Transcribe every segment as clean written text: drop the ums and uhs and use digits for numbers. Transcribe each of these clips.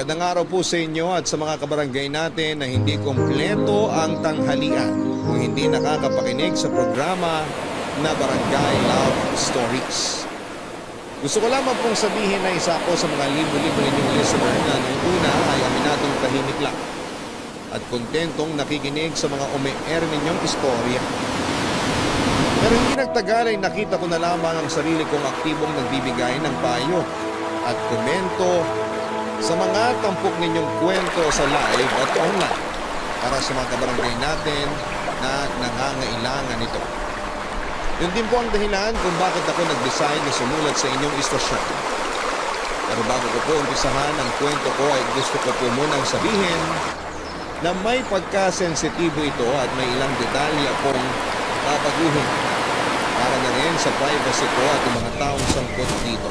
Magandang araw po sa inyo at sa mga kabarangay natin na hindi kumpleto ang tanghalian kung hindi nakakapakinig sa programa na Barangay Love Stories. Gusto ko lamang pong sabihin na isa ako sa mga libo-libo ninyong listener na nung una ay aminadong tahimik lang at kontentong nakikinig sa mga umi-air ninyong istorya. Pero hindi nagtagal ay nakita ko na lamang ang sarili kong aktibong nagbibigay ng payo at komento sa mga tampok ninyong kwento sa live at online para sa mga kabarangay natin na nangangailangan nito. Yun din po ang dahilan kung bakit ako nag-decide na sumulat sa inyong istasyon. Pero bago ko po umpisahan ang kwento ko ay gusto ko po munang sabihin na may pagkasensitibo ito at may ilang detalye akong babaguhin para na rin sa privacy ko at yung mga taong sangkot dito.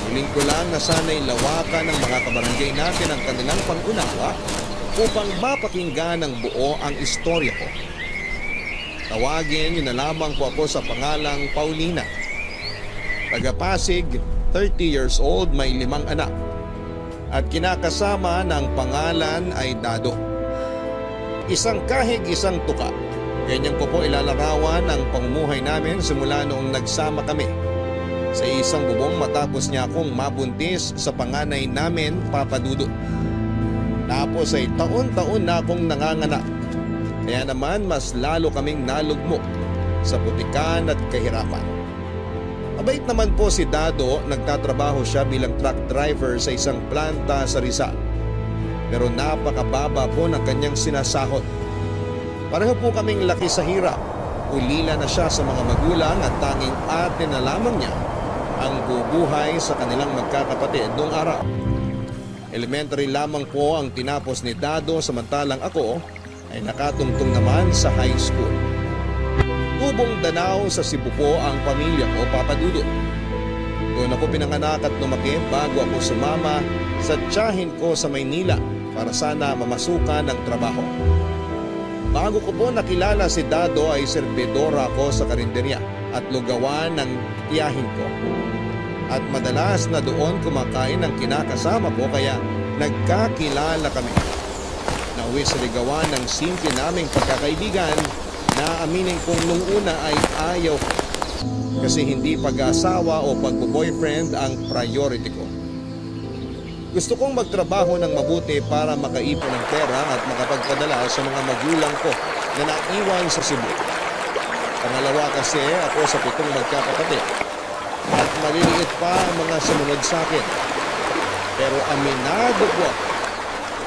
Hiling ko lang na sana'y lawakan ng mga kabarangay natin ang kanilang pang-unawa upang mapakinggan ng buo ang istorya ko. Tawagin niyo na lamang po ako sa pangalang Paulina. Taga Pasig, 30 years old, may 5 anak. At kinakasama ng pangalan ay Dado. Isang kahig, isang tuka. Ganyan ko po ilalarawan ang pamumuhay namin simula noong nagsama kami sa isang bubong matapos niya akong mabuntis sa panganay namin, Papa Dudut. Tapos ay taon-taon na akong nanganganak. Kaya naman mas lalo kaming nalugmok sa putikan at kahirapan. Mabait naman po si Dado, nagtatrabaho siya bilang truck driver sa isang planta sa Rizal. Pero napakababa po ng kanyang sinasahod. Pareho po kaming laki sa hirap. Ulila na siya sa mga magulang at tanging ate na lamang niya ang bubuhay sa kanilang magkakapatid noong araw. Elementary lamang po ang tinapos ni Dado samantalang ako ay nakatungtong naman sa high school. Tubong Danao sa Cebu po ang pamilya ko, Papa Dudut. Doon ako pinanganak at lumaki bago ako sumama sa tiyahin ko sa Maynila para sana mamasukan ng trabaho. Bago ko po nakilala si Dado ay serbidora ako sa karinderya at lugawan ng tiyahin ko. At madalas na doon kumakain ng kinakasama ko kaya nagkakilala kami. Nauwi sa ligawan ng simple naming pagkakaibigan na aminin kong nung una ay ayaw ko. Kasi hindi pag-asawa o pag-boyfriend ang priority ko. Gusto kong magtrabaho ng mabuti para makaipon ng pera at makapagpadala sa mga magulang ko na naiwan sa Cebu. Pangalawa kasi ako sa 7 magkakapatid. At maliliit pa ang mga sumunod sa akin. Pero aminado ko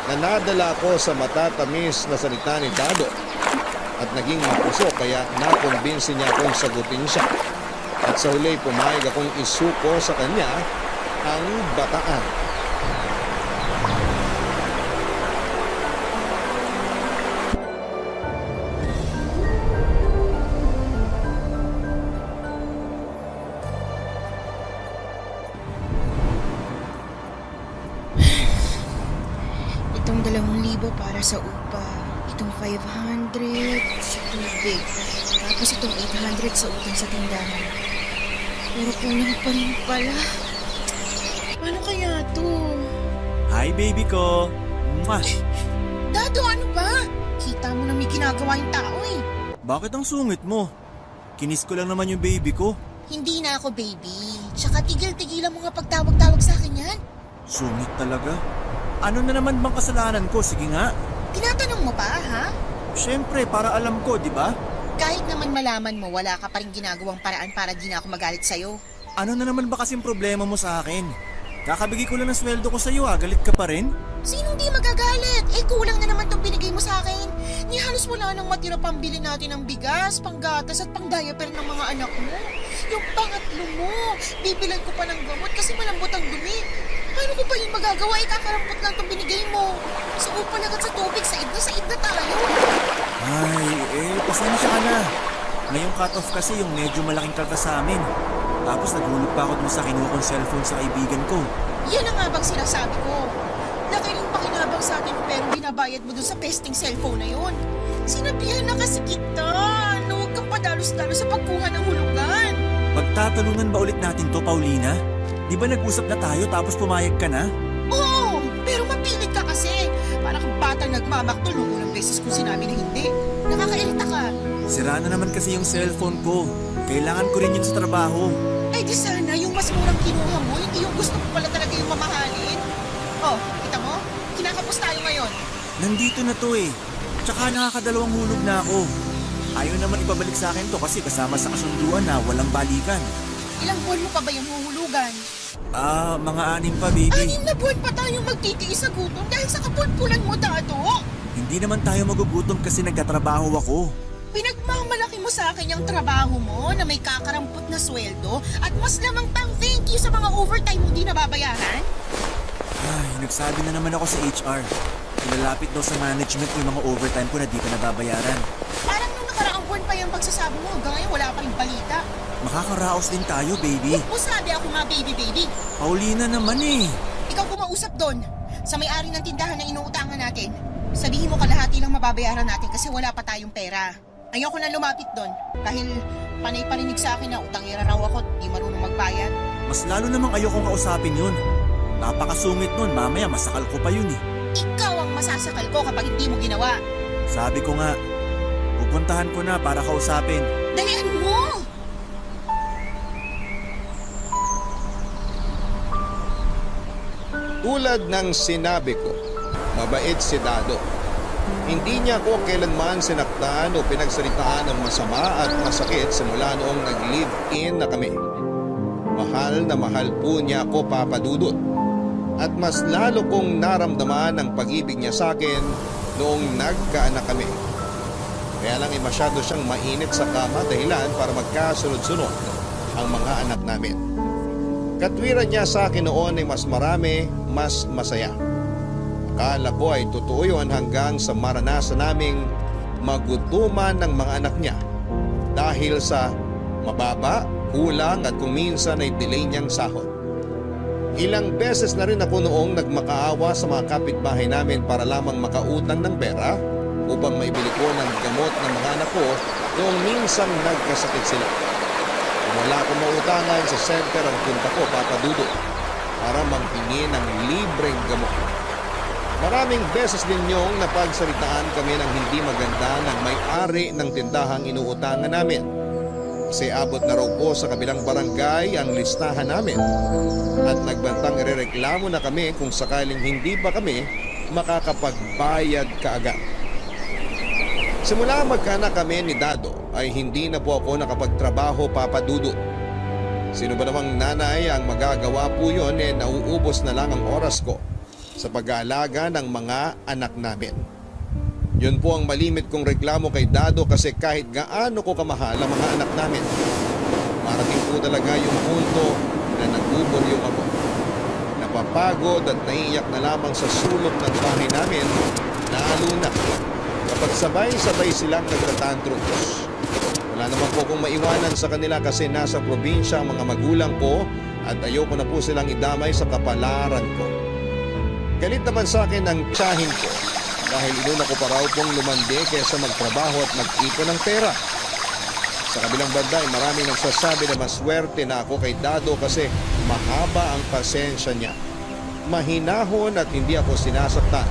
na nadala ko sa matatamis na salita ni Dado at naging mapuso kaya nakumbinsi niya akong sagutin siya. At sa huli pumayag akong isuko sa kanya ang bataan. Itong 2,000 para sa upa, itong 500 sa tubig, tapos itong 800 sa utang sa tindahan. Pero kulang pa rin pala. Paano kaya to? Hi baby ko! Mwah! Dado, ano ba? Kita mo na may ginagawa yung tao eh. Bakit ang sungit mo? Kinis ko lang naman yung baby ko. Hindi na ako baby. Tsaka tigil-tigilan mo nga pagtawag-tawag sa akin yan. Sungit talaga. Ano na naman bang kasalanan ko? Sige nga. Tinatanong mo pa, ha? Siyempre, para alam ko, di ba? Kahit naman malaman mo, wala ka pa rin ginagawang paraan para di na ako magalit sa'yo. Ano na naman ba kasing problema mo sa akin? Kakabigay ko lang ng sweldo ko sa'yo, galit ka pa rin? Sinong di magagalit? Eh, kulang na naman tong binigay mo sa akin. Ni halos wala nang matira pambili natin ng bigas, panggatas at pang-diaper ng mga anak mo. Yung pangatlo mo, bibilan ko pa ng gamot kasi malambot ang dumi. Paano ko pa yun magagawa? Kakarampot lang itong binigay mo. Sa upa lang at sa tubig, said na tayo. Ay, pasensya ka na. Ngayong cut-off kasi yung medyo malaking kalta sa amin. Tapos naghulog pa ako dun sa kinuha kong cellphone sa kaibigan ko. Yan ang nga bang sinasabi ko. Laki rin pakinabang sa atin pero binabayad mo dun sa pesting cellphone na yun. Sinabihan na kasi kita na huwag kang padalos-dalos sa pagkuha ng hulugan. Pagtatanungan ba ulit natin to, Paulina? Di ba nag-usap na tayo tapos pumayag ka na? Oo, pero mapilit ka kasi. Para kang batang nagmamaktol nung unang beses kong sinabi na hindi. Nakakairita ka. Sira na naman kasi yung cellphone ko. Kailangan ko rin yun sa trabaho. Eh di sana yung mas murang kinuha mo, hindi yung gusto mo pala talaga yung mamahalin. Oh, kita mo? Kinakapos tayo ngayon. Nandito na to eh. Tsaka nakakadalawang hulog na ako. Ayaw naman ibabalik sa akin to kasi kasama sa kasunduan na walang balikan. Ilang buwan mo pa ba yung huhulugan? Mga 6 pa, baby. 6 na buwan pa tayong magtitiis sa gutom dahil sa kapulpulan mo, Dado. Hindi naman tayo magugutom kasi nagkatrabaho ako. Pinagmamalaki mo sa akin yung trabaho mo na may kakarampot na sweldo at mas lamang pang thank you sa mga overtime mo di nababayaran? Ay, nagsabi na naman ako sa HR. Ilalapit daw sa management yung mga overtime ko na di pa nababayaran. Parang nung nakaraang buwan pa yung pagsasabi mo hanggang ngayon wala pa rin balita. Makakaraos din tayo, baby. Huwag mo sabi ako nga baby. Paulina naman eh. Ikaw kumausap doon sa may-ari ng tindahan na inuutangan natin. Sabihin mo kalahati lang mababayaran natin kasi wala pa tayong pera. Ayoko na lumapit doon dahil panay parinig sa akin na utangera raw ako at di marunong magbayad. Mas lalo namang ayokong kausapin yun. Napakasungit nun, mamaya masakal ko pa yun eh. Ikaw ang masasakal ko kapag hindi mo ginawa. Sabi ko nga, pupuntahan ko na para kausapin. Dalian mo! Tulad ng sinabi ko, mabait si Dado. Hindi niya ako kailanman sinaktan o pinagsalitaan ng masama at masakit simula noong nag-live-in na kami. Mahal na mahal po niya ako, Papa Dudut. At mas lalo kong naramdaman ang pag-ibig niya sa akin noong nagkaanak kami. Kaya lang masyado siyang mainit sa kama dahilan para magkasunod-sunod ang mga anak namin. Katwiran niya sa akin noon ay mas marami, mas masaya. Akala ko ay totoo yun hanggang sa maranasan naming magutuman ng mga anak niya dahil sa mababa, kulang at kung minsan ay delay niyang sahod. Ilang beses na rin ako noong nagmakaawa sa mga kapitbahay namin para lamang makautang ng pera upang maibili ko ng gamot ng mga anak ko noong minsan nagkasakit sila. Kung wala akong mautangan sa center ang punta ko, Papa Dudo, para manghingi ng libreng gamot. Maraming beses din niyong napagsalitaan kami ng hindi maganda ng may-ari ng tindahang inuutangan namin. Kasi abot na raw po sa kabilang barangay ang listahan namin. At nagbantang irereklamo na kami kung sakaling hindi pa kami makakapagbayad kaagad. Simula magkaanak kami ni Dado ay hindi na po ako nakapagtrabaho, Papa Dudo. Sino ba namang nanay ang magagawa po yun nauubos na lang ang oras ko sa pag-aalaga ng mga anak namin. Yun po ang malimit kong reklamo kay Dado kasi kahit gaano ko kamahal ang mga anak namin, marating po talaga yung punto na naguburyong ako. Napapagod at naiiyak na lamang sa sulok ng bahay namin, lalo na kapag sabay-sabay silang nagtatantrums. Wala naman po kong maiwanan sa kanila kasi nasa probinsya ang mga magulang ko at ayoko na po silang idamay sa kapalaran ko. Galit naman sa akin ang tiyahin ko dahil inuna ko pa raw pong lumandi kaysa magtrabaho at mag-ipon ng pera. Sa kabilang banda ay maraming nagsasabi na maswerte na ako kay Dado kasi mahaba ang pasensya niya. Mahinahon at hindi ako sinasaktan.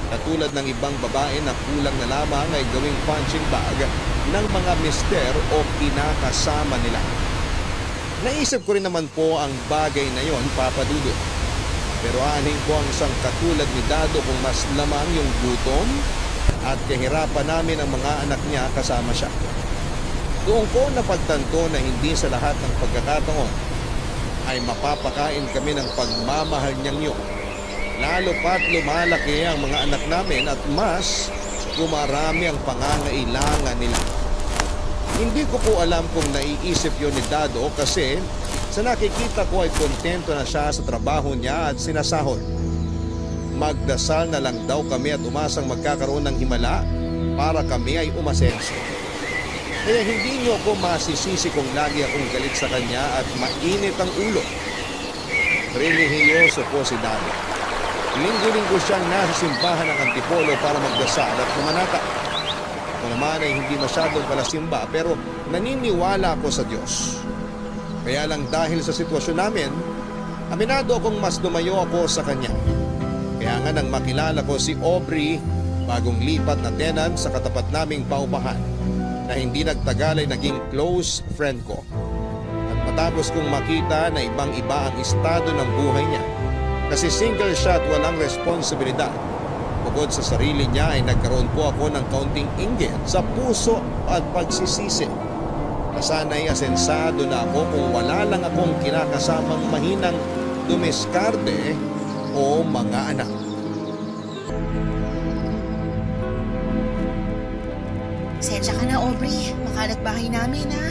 Katulad ng ibang babae na kulang na lamang ay gawing punching bag ng mga mister o kinakasama nila. Naisip ko rin naman po ang bagay na yon, Papa Dudo. Pero aning ko ang isang katulad ni Dado kung mas lamang yung gutom at kahirapan namin ang mga anak niya kasama siya. Doon ko napagtanto na hindi sa lahat ng pagkakataon ay mapapakain kami ng pagmamahal niyang yun. Lalo pat lumalaki ang mga anak namin at mas gumarami ang pangangailangan nila. Hindi ko po alam kung naiisip yun ni Dado kasi sa nakikita ko ay kontento na siya sa trabaho niya at sinasahod. Magdasal na lang daw kami at umasang magkakaroon ng himala para kami ay umasenso. Kaya hindi niyo ako masisisi kung lagi akong galit sa kanya at mainit ang ulo. Relihiyoso po si Dado. Linggo-linggo siyang nasa simbahan ng Antipolo para magdasal at pumanata. Ako naman ay hindi masyadong palasimba pero naniniwala ako sa Diyos. Kaya lang dahil sa sitwasyon namin, aminado akong mas lumayo ako sa Kanya. Kaya nga nang makilala ko si Aubrey, bagong lipat na tenant sa katapat naming paupahan, na hindi nagtagal ay naging close friend ko. At matapos kong makita na ibang-iba ang estado ng buhay niya, kasi single siya at walang responsibilidad, bukod sa sarili niya ay nagkaroon po ako ng kaunting inggit sa puso at pagsisisi. Nasanay asensado na ako kung wala lang akong kinakasamang mahinang dumiskarte o mga anak. Sensya ka na, Aubrey. Makalat bahay namin, ha?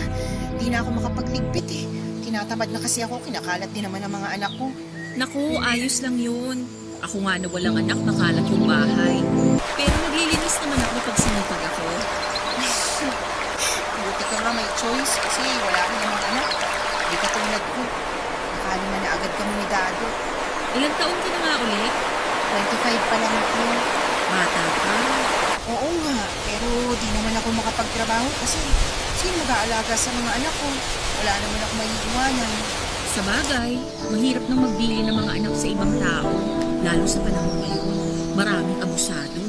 Di na ako makapagligpit, eh. Tinatamad na kasi ako, kinakalat din naman ang mga anak ko. Naku, ayos lang yun. Ako nga na walang anak, makalat yung bahay. Pero naglilinis naman ako pag sinipag ako. Buti ka nga may choice kasi wala ka namang anak. Di ka tulad ko. Nakalima na agad kami ni Dado. Ilang taon ka na nga ulit? 25 pa lang ako. Bata ka. Oo nga, pero di naman ako makapagtrabaho kasi sino mag-aalaga sa mga anak ko? Wala naman ako maiiwanan. Sa bagay, mahirap nang magbili ng mga anak sa ibang tao. Lalo sa panahon ngayon. Maraming abusado.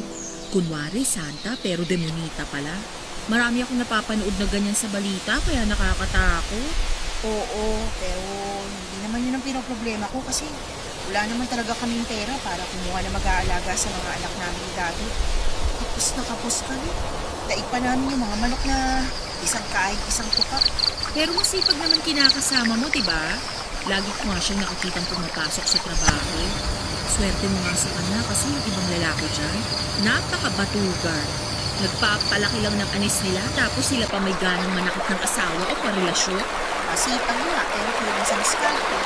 Kunwari, santa pero demonita pala. Marami akong napapanood na ganyan sa balita kaya nakakatakot. Oo, pero hindi naman yun ang pinoproblema ko kasi wala naman talaga kaming pera para kumuha na mag-aalaga sa mga anak namin ni Daddy. Kapos kami. Daig pa namin yung mga manok na isang kaig, isang tuka. Pero masipag naman kinakasama mo, diba? Lagi ko nga siyang nakikitang pumapasok sa trabaho. Swerte mo nga sa kanya kasi yung ibang lalaki dyan, napakabatugan. Nagpapalaki lang ng anis nila tapos sila pa may ganang manakit ng asawa o parelasyon. Masipag nga, pero kulang sa diskarte.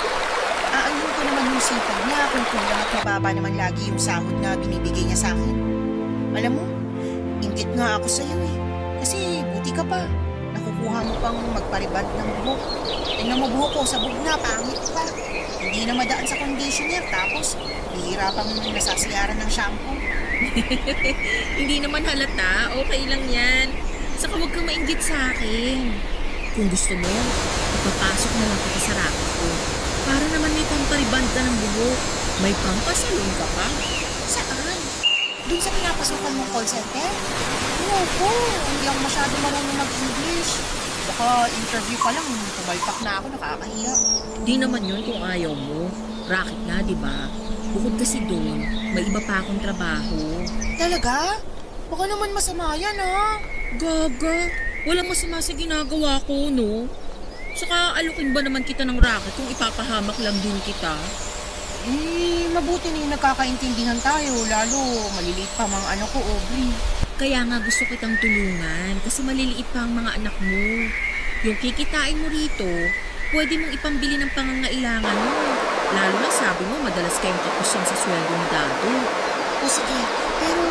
Aanin ko naman yung sipag niya kung kulang at mababa naman lagi yung sahod na binibigay niya sa akin. Alam mo, inggit nga ako sa'yo eh. Kasi buti ka pa. Nakukuha mo pang magpariband ng buhok. Tingnan mo buhok ko, sabog na, pangit pa. Hindi na madaan sa conditioner, tapos bihira pang nasasiyaran ng shampoo. Hindi naman halata, okay lang yan. Saka huwag kang mainggit sa akin. Kung gusto mo, ipapasok na lang kita sa racket ko. Para naman may pampariband ka ng buhok. May pampasalon ka pa. Saan? Doon sa pinapasukan mong call center? Opo, hindi ako masyado marunong mag-English. Baka interview pa lang, tumalpak na ako, nakakahiya. Di naman yun kung ayaw mo. Racket nga, di ba? Bukod kasi doon, may iba pa akong trabaho. Talaga? Baka naman masama yan, ha? Gaga, walang masama sa ginagawa ko, no? Saka alukin ba naman kita ng racket kung ipapahamak lang din kita? Mabuti na yung nagkakaintindihan tayo, lalo maliliit pa mga anak ko, Aubrey. Kaya nga gusto kitang tulungan kasi maliliit pa ang mga anak mo. Yung kikitain mo rito, pwede mong ipambili ng pangangailangan mo. Lalo na sabi mo, madalas kayong kapusin sa sweldo ni Dado. O sige, pero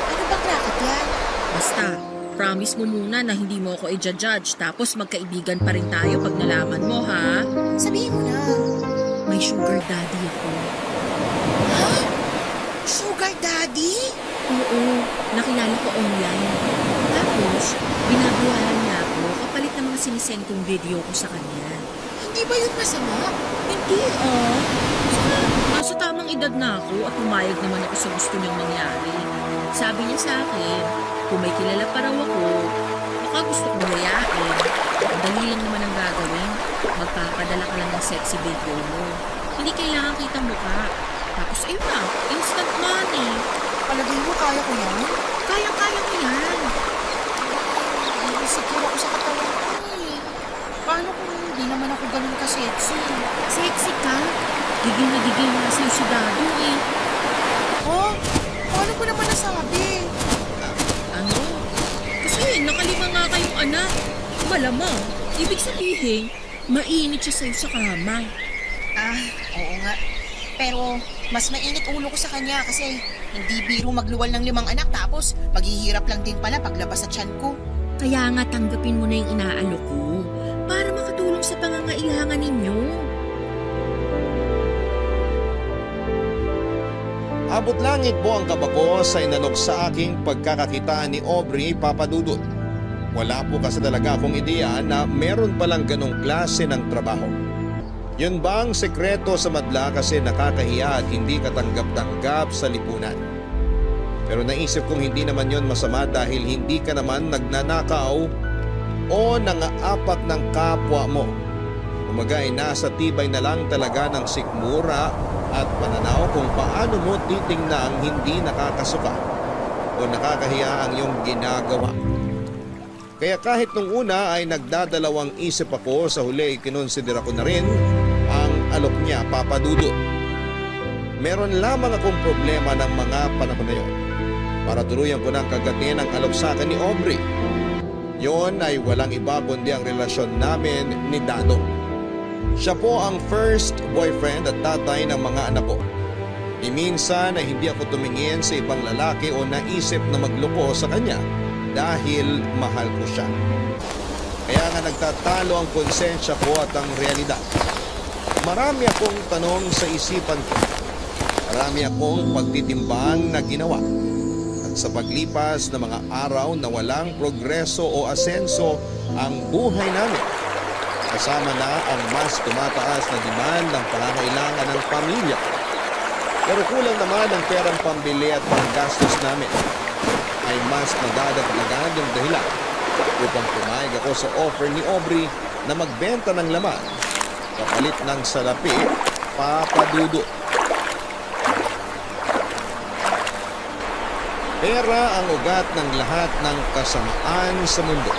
ano bang racket yan? Basta, promise mo muna na hindi mo ako i-judge tapos magkaibigan pa rin tayo pag nalaman mo, ha? Sabihin mo na. May sugar daddy ako. Ha? Sugar daddy? Oo, nakilala ko online. Tapos, binabayaran niya ako kapalit ng mga sinisend kong video ko sa kanya. Hindi ba yun masama? Hindi, Saka, nasa tamang edad na ako at pumayag naman ako sa gusto niyang mangyari. Sabi niya sa akin, kung may kilala pa raw ako, baka gusto kong layain. Ang dali lang naman ang gagawin. Magpapadala ka lang ng sexy video mo. Hindi kailangan kitang mukha. Tapos ayun na, instant money. Palagay mo kaya ko yan? Kaya-kaya mo yan. Insecure ako sa katawan ko eh. Paano kung hindi naman ako ganun ka-sexy? Sexy ka. Gigil na gigil na sa'yo si Dado eh. Oh, paano ko naman nasabi? Ano? Kasi nakalima nga kayong anak. Malamang. Ibig sabihin, mainit siya sa'yo sa kama. Oo nga. Pero mas mainit ulo ko sa kanya kasi hindi biro magluwal ng 5 anak tapos maghihirap lang din pala paglabas sa tiyan ko. Kaya nga tanggapin mo na yung inaalok ko para makatulong sa pangangailangan ninyo. Abot langit po ang kabago sa inalok sa aking pagkakakitaan ni Aubrey Papadudut. Wala po kasi talaga akong ideya na meron palang ganong klase ng trabaho. Yun bang sekreto sa madla kasi nakakahiya at hindi katanggap-tanggap sa lipunan? Pero naisip kong hindi naman yon masama dahil hindi ka naman nagnanakaw o nangaapak ng kapwa mo. Umaga ay nasa tibay na lang talaga ng sikmura at pananaw kung paano mo titingnang hindi nakakasuka o nakakahiya ang iyong ginagawa. Kaya kahit nung una ay nagdadalawang isip ako, sa huli kinonsidera ko na rin ang alok niya, Papa Dudut. Meron lamang akong problema ng mga panahon na yun. Para tuluyan ko ng kagatin ang alok sa akin ni Aubrey. Yon ay walang iba kundi ang relasyon namin ni Dado. Siya po ang first boyfriend at tatay ng mga anak ko. Di minsan ay hindi ako tumingin sa ibang lalaki o naisip na magloko sa kanya dahil mahal ko siya. Kaya nga nagtatalo ang konsensya ko at ang realidad. Marami akong tanong sa isipan ko. Marami akong pagtitimbang na ginawa. Sa paglipas ng mga araw na walang progreso o asenso ang buhay namin. Kasama na ang mas tumataas na demand ng pangangailangan ng pamilya. Pero kulang naman ang perang pambili at panggastos namin. Ay mas nadadagdagan yung dahilan upang pumayag ako sa offer ni Aubrey na magbenta ng laman kapalit ng salapi, Papa Dudut. Pera ang ugat ng lahat ng kasamaan sa mundo.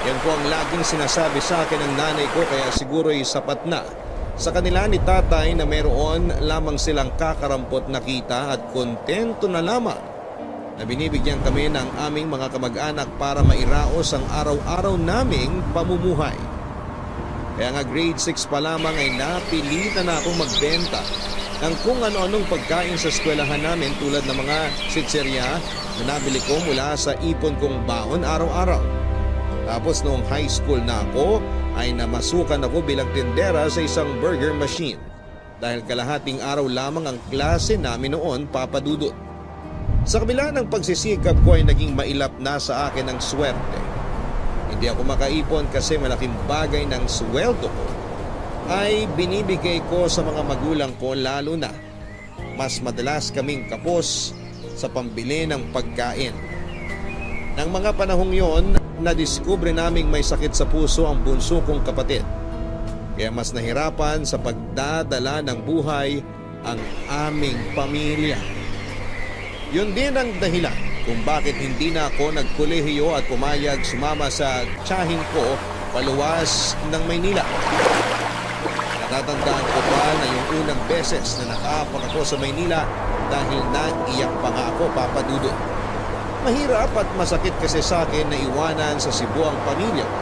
Yan po ang laging sinasabi sa akin ng nanay ko kaya siguro ay sapat na sa kanila ni tatay na mayroon lamang silang kakarampot na kita at kontento na lamang na binibigyan kami ng aming mga kamag-anak para mairaos ang araw-araw naming pamumuhay. Kaya nga grade 6 pa lamang ay napilitan na akong magbenta ng kung ano-anong pagkain sa eskwelahan namin tulad ng mga sitserya na nabili ko mula sa ipon kong baon araw-araw. Tapos noong high school na ako ay namasukan ako bilang tindera sa isang burger machine dahil kalahating araw lamang ang klase namin noon, Papa Dudut. Sa kabila ng pagsisikap ko ay naging mailap na sa akin ang swerte. Hindi ako makaipon kasi malaking bagay ng sweldo ko ay binibigay ko sa mga magulang ko, lalo na mas madalas kaming kapos sa pambili ng pagkain. Nang mga panahong yon, nadiskubre naming may sakit sa puso ang bunso kong kapatid. Kaya mas nahirapan sa pagdadala ng buhay ang aming pamilya. Yun din ang dahilan kung bakit hindi na ako nagkolehiyo at pumayag sumama sa tiyahin ko paluwas ng Maynila. Natatandaan ko pa na yung unang beses na nakaapak ako sa Maynila dahil naiyak pa nga ako, Papa Dudut. Mahirap at masakit kasi sa akin na iwanan sa Cebu ang pamilya ko.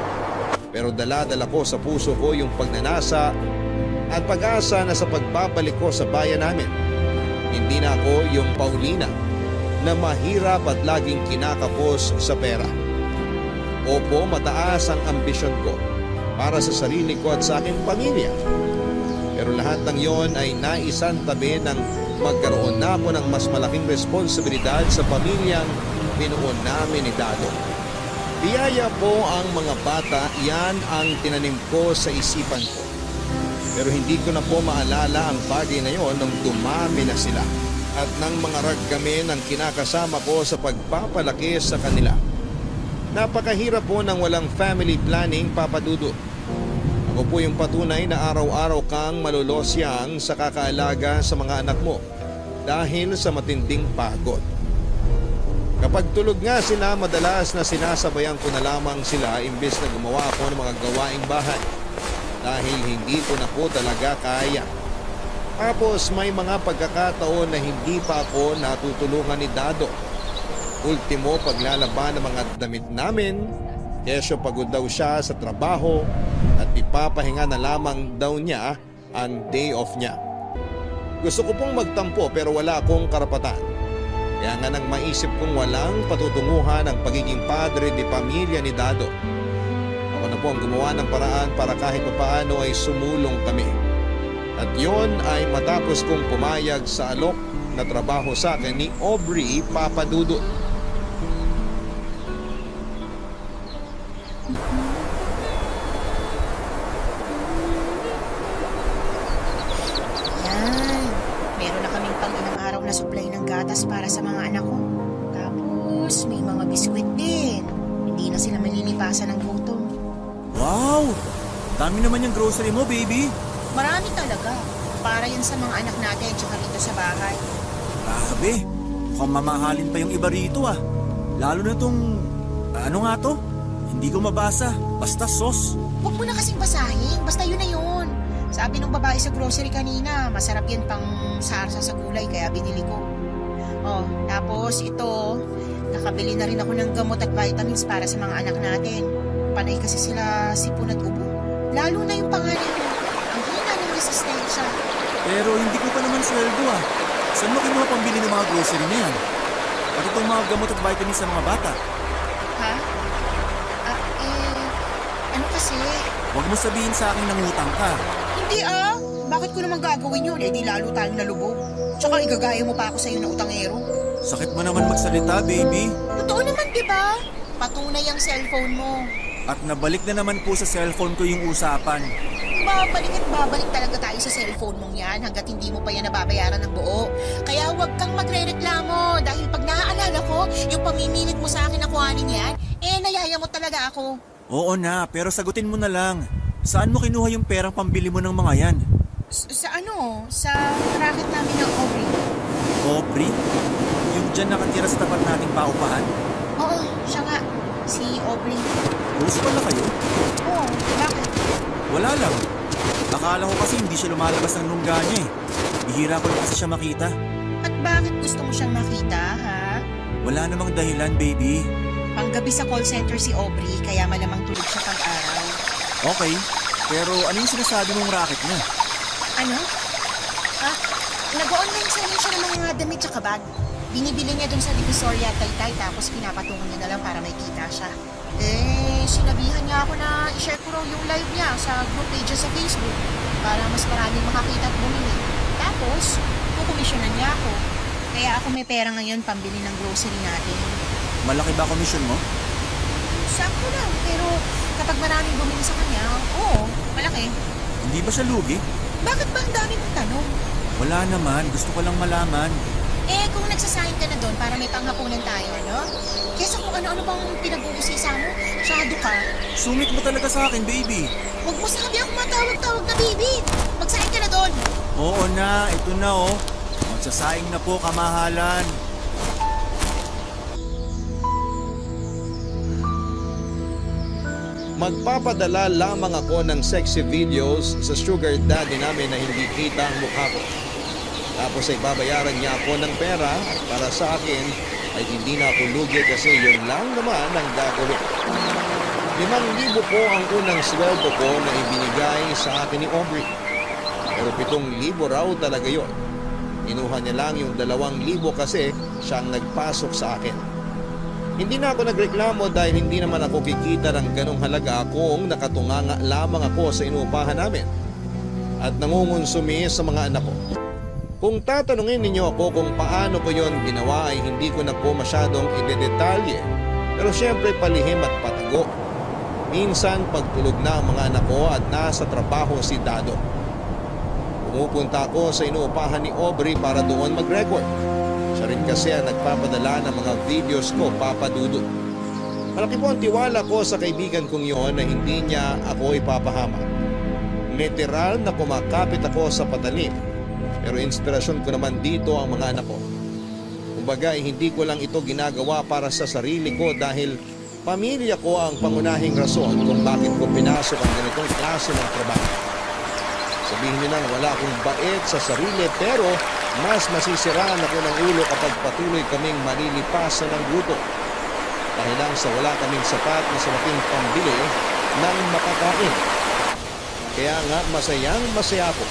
Pero dala-dala ko sa puso ko yung pagnanasa at pag-asa na sa pagbabalik ko sa bayan namin. Hindi na ako yung Paulina na mahirap at laging kinakapos sa pera. Opo, mataas ang ambisyon ko para sa sarili ko at sa aking pamilya. Pero lahat ng yon ay naisantabi ng magkaroon na ako ng mas malaking responsibilidad sa pamilyang binuo namin ni Dado. Biyaya po ang mga bata, yan ang tinanim ko sa isipan ko. Pero hindi ko na po maalala ang bagay na yon nung dumami na sila at ng mga raggamin ang kinakasama ko sa pagpapalaki sa kanila. Napakahirap po ng walang family planning, Papa Dudut. Ako po yung patunay na araw-araw kang malulosyang sa kakaalaga sa mga anak mo dahil sa matinding pagod. Kapag tulog nga sila, madalas na sinasabayan ko na lamang sila imbes na gumawa ako ng mga gawaing bahay dahil hindi ko na po talaga kaya. Tapos may mga pagkakataon na hindi pa ako natutulungan ni Dado. Ultimo, paglalaban ng mga damit namin, kesyo pagod daw siya sa trabaho at ipapahinga na lamang daw niya ang day off niya. Gusto ko pong magtampo pero wala akong karapatan. Kaya nga nang maisip kong walang patutunguhan ang pagiging padre de pamilya ni Dado. Ako na po ang gumawa ng paraan para kahit papaano ay sumulong kami. At yon ay matapos kong pumayag sa alok na trabaho sa akin ni Aubrey, Papa Dudut. gatas para sa mga anak ko. Tapos may mga biskwit din. Hindi na sila malilipasan ng gutom. Wow! Dami naman yung grocery mo, baby. Marami talaga. Para yan sa mga anak natin tsaka rito sa bahay. Grabe, mukhang mamahalin pa yung iba rito ah. Lalo na tong, ano nga to? Hindi ko mabasa, basta sauce. Huwag mo na kasing basahin. Basta yun na yun. Sabi nung babae sa grocery kanina, masarap yan pang sarsa sa gulay kaya binili ko. Oh, tapos ito, nakabili na rin ako ng gamot at vitamins para sa mga anak natin. Panay kasi sila sipon at ubo. Lalo na yung panganay ko. Ang hina ng resistensya. Pero hindi ko pa naman sweldo ah. Saan mo kinuha pambili ng mga grocery na yan? Pati itong mga gamot at vitamins sa mga bata. Ha? Ano kasi? Huwag mo sabihin sa akin nangutang ka. Hindi ah. Bakit ko naman gagawin yun? Eh di lalo tayong nalubog. Tsaka igagaya mo pa ako sa'yo na utangero. Sakit mo naman magsalita, baby. Totoo naman, di ba? Patunay ang cellphone mo. At nabalik na naman po sa cellphone ko yung usapan. Babalik at babalik talaga tayo sa cellphone mong yan hanggat hindi mo pa yan nababayaran ng buo. Kaya huwag kang magre-reklamo dahil pag naaalala ko, yung pamiminit mo sa akin na kuhanin yan, nayaya mo talaga ako. Oo na, pero sagutin mo na lang. Saan mo kinuha yung perang pambili mo ng mga yan? Sa ano? Sa racket namin ng Aubrey. Aubrey? Yung dyan nakatira sa tapat nating paupahan? Oo, siya nga. Si Aubrey. Close pala kayo? Oo, bakit? Wala lang. Akala ko kasi hindi siya lumalabas ng lungga niya eh. Bihira ko lang kasi siya makita. At bakit gusto mo siyang makita, ha? Wala namang dahilan, baby. Panggabi sa call center si Aubrey, kaya malamang tulog siya pag-araw. Okay, pero ano yung sinasabi mong racket niya? Ano? Nag-online selling siya ng mga damit tsaka bag. Binibili niya dun sa Divisoria at Taytay tapos pinapatungo niya na lang para may kita siya. Sinabihan niya ako na i-share ko raw yung live niya sa group pages sa Facebook para mas maraming makakita at bumili. Tapos, kukomisyonan niya ako. Kaya ako may pera ngayon pambili ng grocery natin. Malaki ba komisyon mo? Sakto lang, pero kapag maraming bumili sa kanya, oo, malaki. Hindi ba siya lugi? Bakit ba ang dami mong tanong? Wala naman, gusto ko lang malaman. Kung nagsasign ka na doon para may panghapunan tayo, ano? Kesa kung ano-ano bang pinag-uusisa mo, masyado ka. Sungit mo talaga sa akin, baby. Huwag mo sabi ako matawag-tawag na baby. Magsain ka na doon. Oo na, ito na oh. Magsasaing na po, kamahalan. Magpapadala lamang ako ng sexy videos sa sugar daddy namin na hindi kita ang mukha ko. Tapos ay babayaran niya ako ng pera at para sa akin ay hindi na ako lugi kasi yun lang naman ang gagawin. 5,000 po ang unang sweldo ko na ibinigay sa akin ni Aubrey. Pero 7,000 raw talaga yun. Inuha niya lang yung 2,000 kasi siyang nagpasok sa akin. Hindi na ako nagreklamo dahil hindi naman ako kikita ng ganong halaga kung nakatunganga lamang ako sa inuupahan namin at nangungonsumi sa mga anak ko. Kung tatanungin ninyo ako kung paano ko yon ginawa ay hindi ko na po masyadong idedetalye. Pero syempre palihim at patago. Minsan pagtulog na ang mga anak ko at nasa trabaho si Dado. Pumupunta ako sa inuupahan ni Aubrey para doon mag-record. Siya rin kasi ang nagpapadala ng mga videos ko, Papa Dudut. Malaki po ang tiwala ko sa kaibigan kong yon na hindi niya ako ipapahamak. Literal na kumakapit ako sa patalim. Pero inspirasyon ko naman dito ang mga anak ko. Kumbaga hindi ko lang ito ginagawa para sa sarili ko dahil pamilya ko ang pangunahing rason kung bakit ko pinasok ang ganitong klase ng trabaho. Sabihin niyo nang wala akong bait sa sarili pero mas masisiraan ako ng ulo kapag patuloy kaming malilipasan ng gutom. Dahil lang sa wala kaming sapat na salaking pambili ng makakain. Kaya nga masayang masaya ako.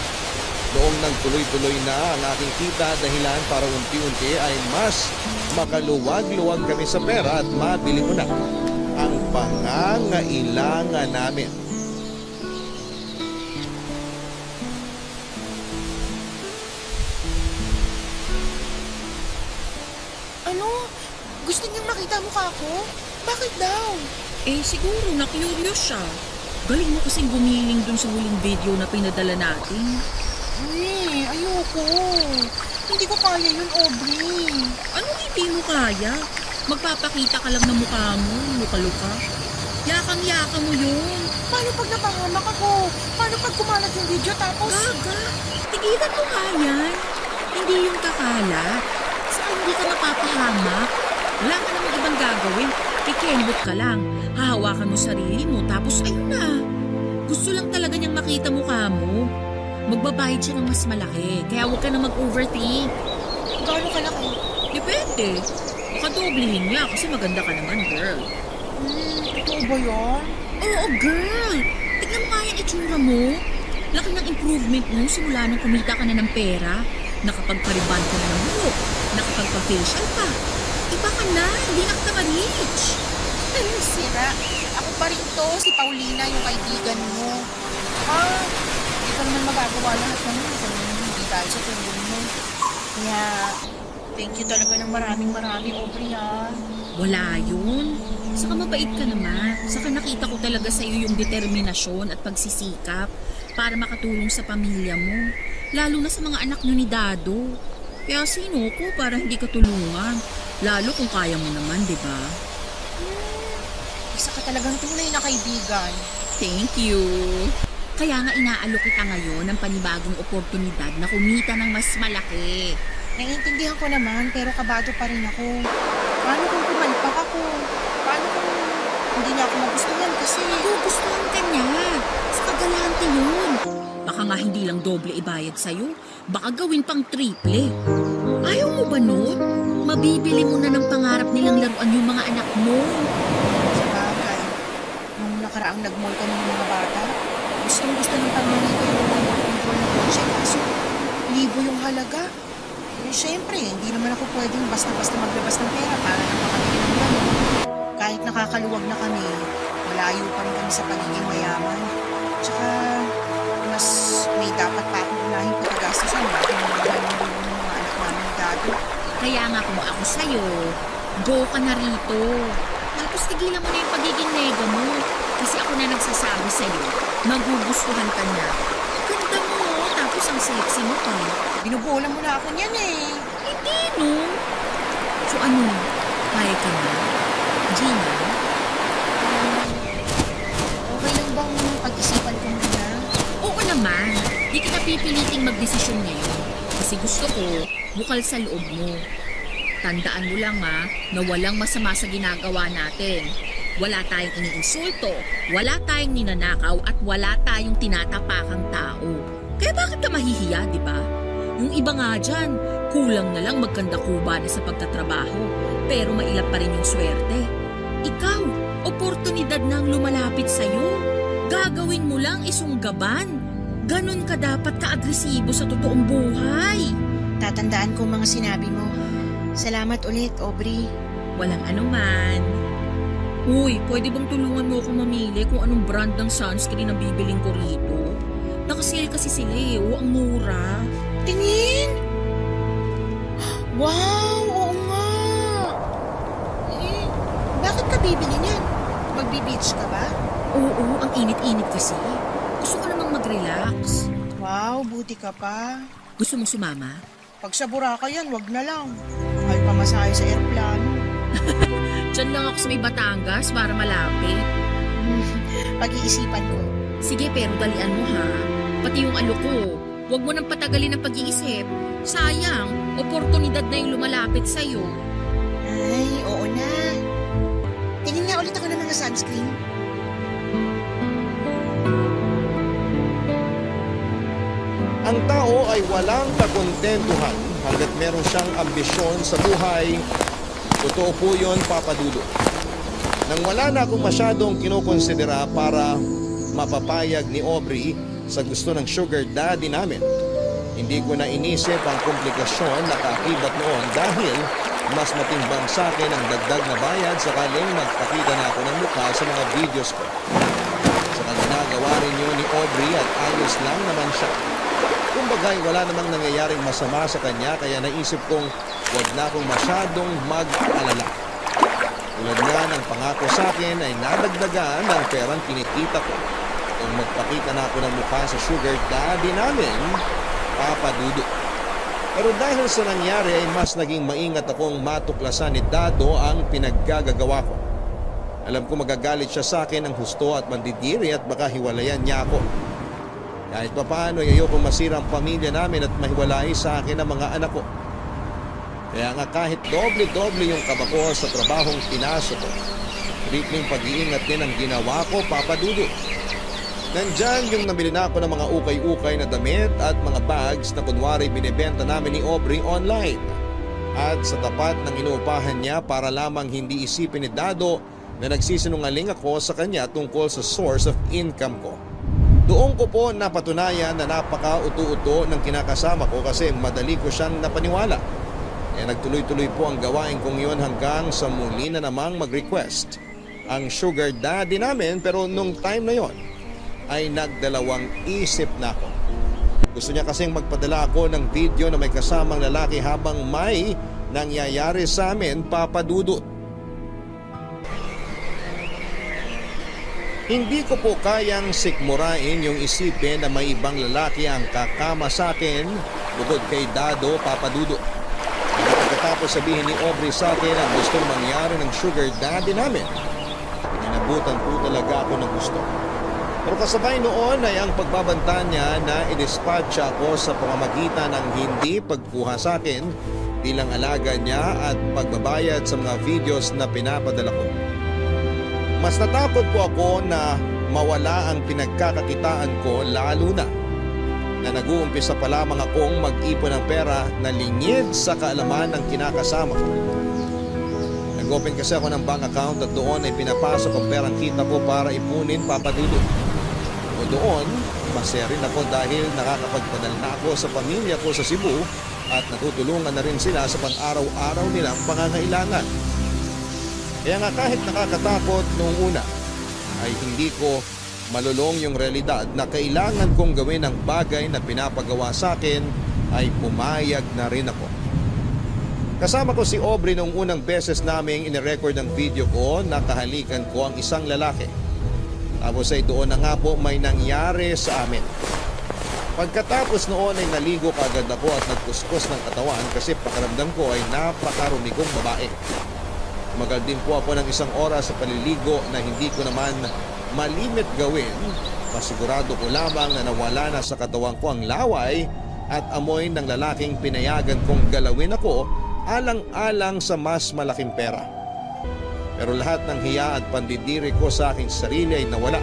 Noong nagtuloy-tuloy na ang aking kita dahilan para unti-unti ay mas makaluwag-luwag kami sa pera at mabili ko na ang pangangailangan namin. Ano? Gusto niyang makita mukha ko? Bakit daw? Siguro na-curious siya. Galing mo kasing gumiling dun sa huling video na pinadala natin. Ayoko. Hindi ko kaya yun, Aubrey. Anong hindi mo kaya? Magpapakita ka lang ng mukha mo, luka-luka. Yakang-yaka mo yun. Paano pag napahamak ako? Paano pag kumalat yung video tapos... Gaga, tigilan mo nga yan. Hindi yung kakalat. Saka hindi ka napapahamak. Wala ka namang ibang gagawin. Kikembot ka lang. Hahawakan mo sarili mo. Tapos ayun na. Gusto lang talaga niyang makita mukha mo. Magbabayad siya ng mas malaki. Kaya huwag ka na mag-overthink. Gaano kalaki? Depende. Baka doblehin niya kasi maganda ka naman, girl. Totoo ba yun? Oo, girl. Tignan mo nga yung itsura mo. Laki ng improvement mo simula nung kumita ka na ng pera. Nakapagpariban ka na ng buhok. Nakapagpa-facial pa. Iba ka na. Hindi na kita ma-reach. Ay, sira. Ako pa rin to, si Paulina, yung kaibigan mo. Hindi ko naman magagawa lahat ng kung hindi dahil sa tulong mo. Kaya, thank you talaga ng maraming Aubrey, ha. Wala yun. Saka mabait ka naman. Saka nakita ko talaga sa iyo yung determinasyon at pagsisikap para makatulong sa pamilya mo. Lalo na sa mga anak nyo ni Dado. Kaya sino ko para hindi ka tulungan? Lalo kung kaya mo naman, di ba? Isa ka talagang tunay na kaibigan. Thank you. Kaya nga inaalok kita ngayon ng panibagong oportunidad na kumita ng mas malaki. Naiintindihan ko naman, pero kabado pa rin ako. Paano kung pumalpak ako? Paano kung hindi niya ako magustuhan kasi... Gugustuhan ka niya. Sa kagalante yun. Baka nga hindi lang doble ibayad sa'yo. Baka gawin pang triple. Ayaw mo ba nun? Mabibili mo na ng pangarap nilang laruan yung mga anak mo. Sa bagay, nung nakaraang nag-mall kami ng mga bata, gustong-gusto ng pamilya ko yung control ng kotse kaso libo yung halaga. Eh, syempre, hindi naman ako pwedeng basta-basta maglabas ng pera para lang makabili ng gano'n. Kahit nakakaluwag na kami, malayo pa rin kami sa pagiging mayaman. Tsaka, mas may dapat pa akong unahin pagkagastusan natin ng mga anak namin ni Dado. Kaya nga kung ako sa'yo, go ka na rito. Tapos tigilan mo na yung pagiging nega mo. Kasi ako na nagsasabi sa'yo, magugustuhan ka na. Ganda mo, tapos ang sexy mo pa. Binubola mo na ako niyan eh. Hindi no. So ano, kaya ka na? Gina? Okay lang bang pag-isipan ko muna? Oo naman. Di kita pipiliting magdesisyon ngayon. Kasi gusto ko, bukal sa loob mo. Tandaan mo lang na walang masama sa ginagawa natin. Wala tayong iniinsulto, wala tayong ninanakaw at wala tayong tinatapakang tao. Kaya bakit ka mahihiya, di ba? Yung iba nga dyan, kulang na lang magkanda kuba na sa pagtatrabaho, pero mailap pa rin yung swerte. Ikaw, oportunidad na ang lumalapit sa'yo. Gagawin mo lang isunggaban. Ganon ka dapat ka-agresibo sa totoong buhay. Tatandaan ko mga sinabi mo. Salamat ulit, Aubrey. Walang anuman. Uy, pwede bang tulungan mo ako mamili kung anong brand ng sunscreen na bibiling ko rito? Nakasale kasi sila eh. O, ang mura. Tingin! Wow! Oo nga! Eh, bakit ka bibili niyan? Magbi-beach ka ba? Oo, ang init-init kasi. Gusto ko namang mag-relax. Wow, buti ka pa. Gusto mong sumama? Pag sa Boracay yan, wag na lang. Mahal pa masahe sa eroplano. Diyan lang ako sa may Batangas para malapit. Pag-iisipan ko. Sige, pero dalian mo ha. Pati yung alok ko. Huwag mo nang patagalin ang pag-iisip. Sayang, oportunidad na yung lumalapit sa'yo. Ay, oo na. Tingin nga ulit ako ng mga sunscreen. Ang tao ay walang kakontentuhan hanggat meron siyang ambisyon sa buhay. Totoo po yun, Papa Dudo. Nang wala na akong masyadong kinokonsidera para mapapayag ni Aubrey sa gusto ng sugar daddy namin, hindi ko na inisip ang komplikasyon na kaakibat noon dahil mas matimbang sa akin ang dagdag na bayad sakaling magpakita na ako ng mukha sa mga videos ko. Saka ginagawa rin yun ni Aubrey at ayos lang naman siya. Kumbagay, wala namang nangyayaring masama sa kanya kaya naisip kong huwag na akong masyadong mag-alala. Tulad nga ng pangako sa akin ay nadagdagan ng perang kinikita ko kung magpakita na ako ng mukha sa sugar daddy namin, Papa Dudo. Pero dahil sa nangyari ay mas naging maingat akong matuklasan ni Dado ang pinaggagawa ko. Alam ko magagalit siya sa akin ng husto at mandidiri at baka hiwalayan niya ako. Kahit papaano ay ayokong masira ang pamilya namin at mahiwalay sa akin ang mga anak ko. Kaya nga kahit doble-doble yung kaba ko sa trabahong pinasok ko, tripling pag-iingat din ang ginawa ko, Papa Dudu. Nandyan yung nabili na ako ng mga ukay-ukay na damit at mga bags na kunwari binibenta namin ni Aubrey online. At sa tapat ng inuupahan niya para lamang hindi isipin ni Dado na nagsisinungaling ako sa kanya tungkol sa source of income ko. Doon ko po napatunayan na napaka-uto-uto ng kinakasama ko kasi madali ko siyang napaniwala. Kaya nagtuloy-tuloy po ang gawain kong yun hanggang sa muli na namang mag-request ang sugar daddy namin, pero nung time na yon ay nagdalawang isip na ako. Gusto niya kasing magpadala ako ng video na may kasamang lalaki habang may nangyayari sa amin, Papa Dudut. Hindi ko po kayang sikmurain yung isipin na may ibang lalaki ang kakama sa akin bukod kay Dado, Papa Dudut. Pagkatapos sabihin ni Aubrey sa akin ang gustong mangyari ng sugar daddy namin, inabutan po talaga ako ng gusto. Pero kasabay noon ay ang pagbabanta niya na i-dispatch ako sa pamamagitan ng hindi pagkuha sa akin bilang alaga niya at pagbabayad sa mga videos na pinapadala ko. Mas natakot po ako na mawala ang pinagkakakitaan ko, lalo na nag-uumpisa pa lamang akong mag-ipon ng pera na lingid sa kaalaman ng kinakasama ko. Nag-open kasi ako ng bank account at doon ay pinapasok ang perang kita ko para ipunin, Papa Dudu. O doon, masaya rin ako dahil nakakapagpadala na ako sa pamilya ko sa Cebu at natutulungan na rin sila sa pang-araw-araw nilang pangangailangan. Kaya nga kahit nakakatakot noong una, ay hindi ko malulong yung realidad na kailangan kong gawin ang bagay na pinapagawa sa akin, ay pumayag na rin ako. Kasama ko si Aubrey noong unang beses naming inirecord ang video ko na kahalikan ko ang isang lalaki. Tapos ay doon na nga po may nangyari sa amin. Pagkatapos noon ay naligo kaagad ako at nagkuskus ng katawan kasi pakiramdam ko ay napakarumi kong babae. Tumagal din po ako ng 1 oras sa paliligo na hindi ko naman malimit gawin. Masigurado ko lamang na nawala na sa katawan ko ang laway at amoy ng lalaking pinayagan kong galawin ako alang-alang sa mas malaking pera. Pero lahat ng hiya at pandidiri ko sa aking sarili ay nawala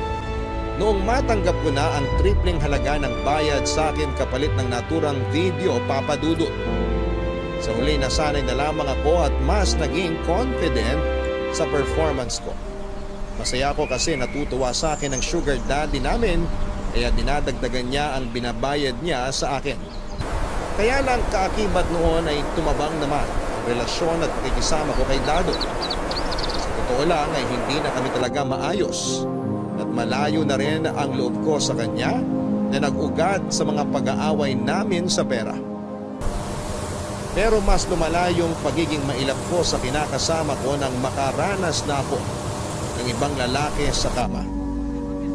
noong matanggap ko na ang tripling halaga ng bayad sa akin kapalit ng naturang video, Papa Dudut. Sa huli nasanay na lamang ako at mas naging confident sa performance ko. Masaya ko kasi natutuwa sa akin ang sugar daddy namin kaya dinadagdagan niya ang binabayad niya sa akin. Kaya lang kaakibat noon ay tumabang naman ang relasyon at pakikisama ko kay Dado. Sa totoo lang ay hindi na kami talaga maayos at malayo na rin ang loob ko sa kanya na nag-ugat sa mga pag-aaway namin sa pera. Pero mas lumala yung pagiging mailap ko sa kinakasama ko nang makaranas na ako ng ibang lalaki sa kama.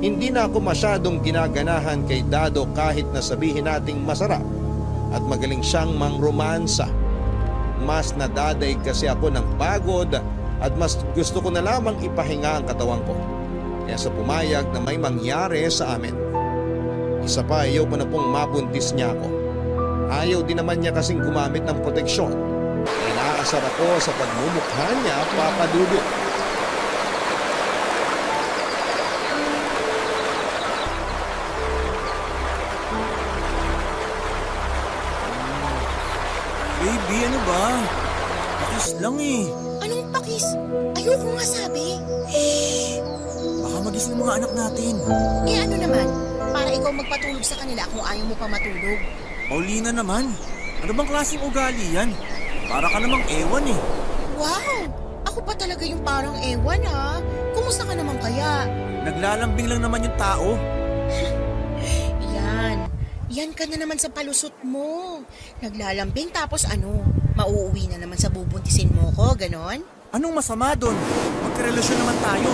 Hindi na ako masyadong ginaganahan kay Dado kahit na sabihin nating masarap at magaling siyang mangromansa. Mas nadadaig kasi ako ng pagod at mas gusto ko na lamang ipahinga ang katawan ko. Kaya sa pumayag na may mangyari sa amin. Isa pa, ayaw ko na pong mabuntis niya ako. Ayaw din naman niya kasing gumamit ng proteksyon. Kaya naaasar ako sa pagmumukha niya, Papa Dudu. Baby, ano ba? Pakis lang eh. Anong pakis? Ayoko nga sabi. Baka magising ng mga anak natin. Eh ano naman, para ikaw magpatulog sa kanila kung ayaw mo pa matulog. Paulina naman, ano bang klaseng ugali yan? Para ka namang ewan eh. Wow! Ako pa talaga yung parang ewan ha. Kumusta ka naman kaya? Naglalambing lang naman yung tao. Yan ka na naman sa palusot mo. Naglalambing tapos ano, mauuwi na naman sa bubuntisin mo ko, ganon? Anong masama doon? Magkarelasyon naman tayo.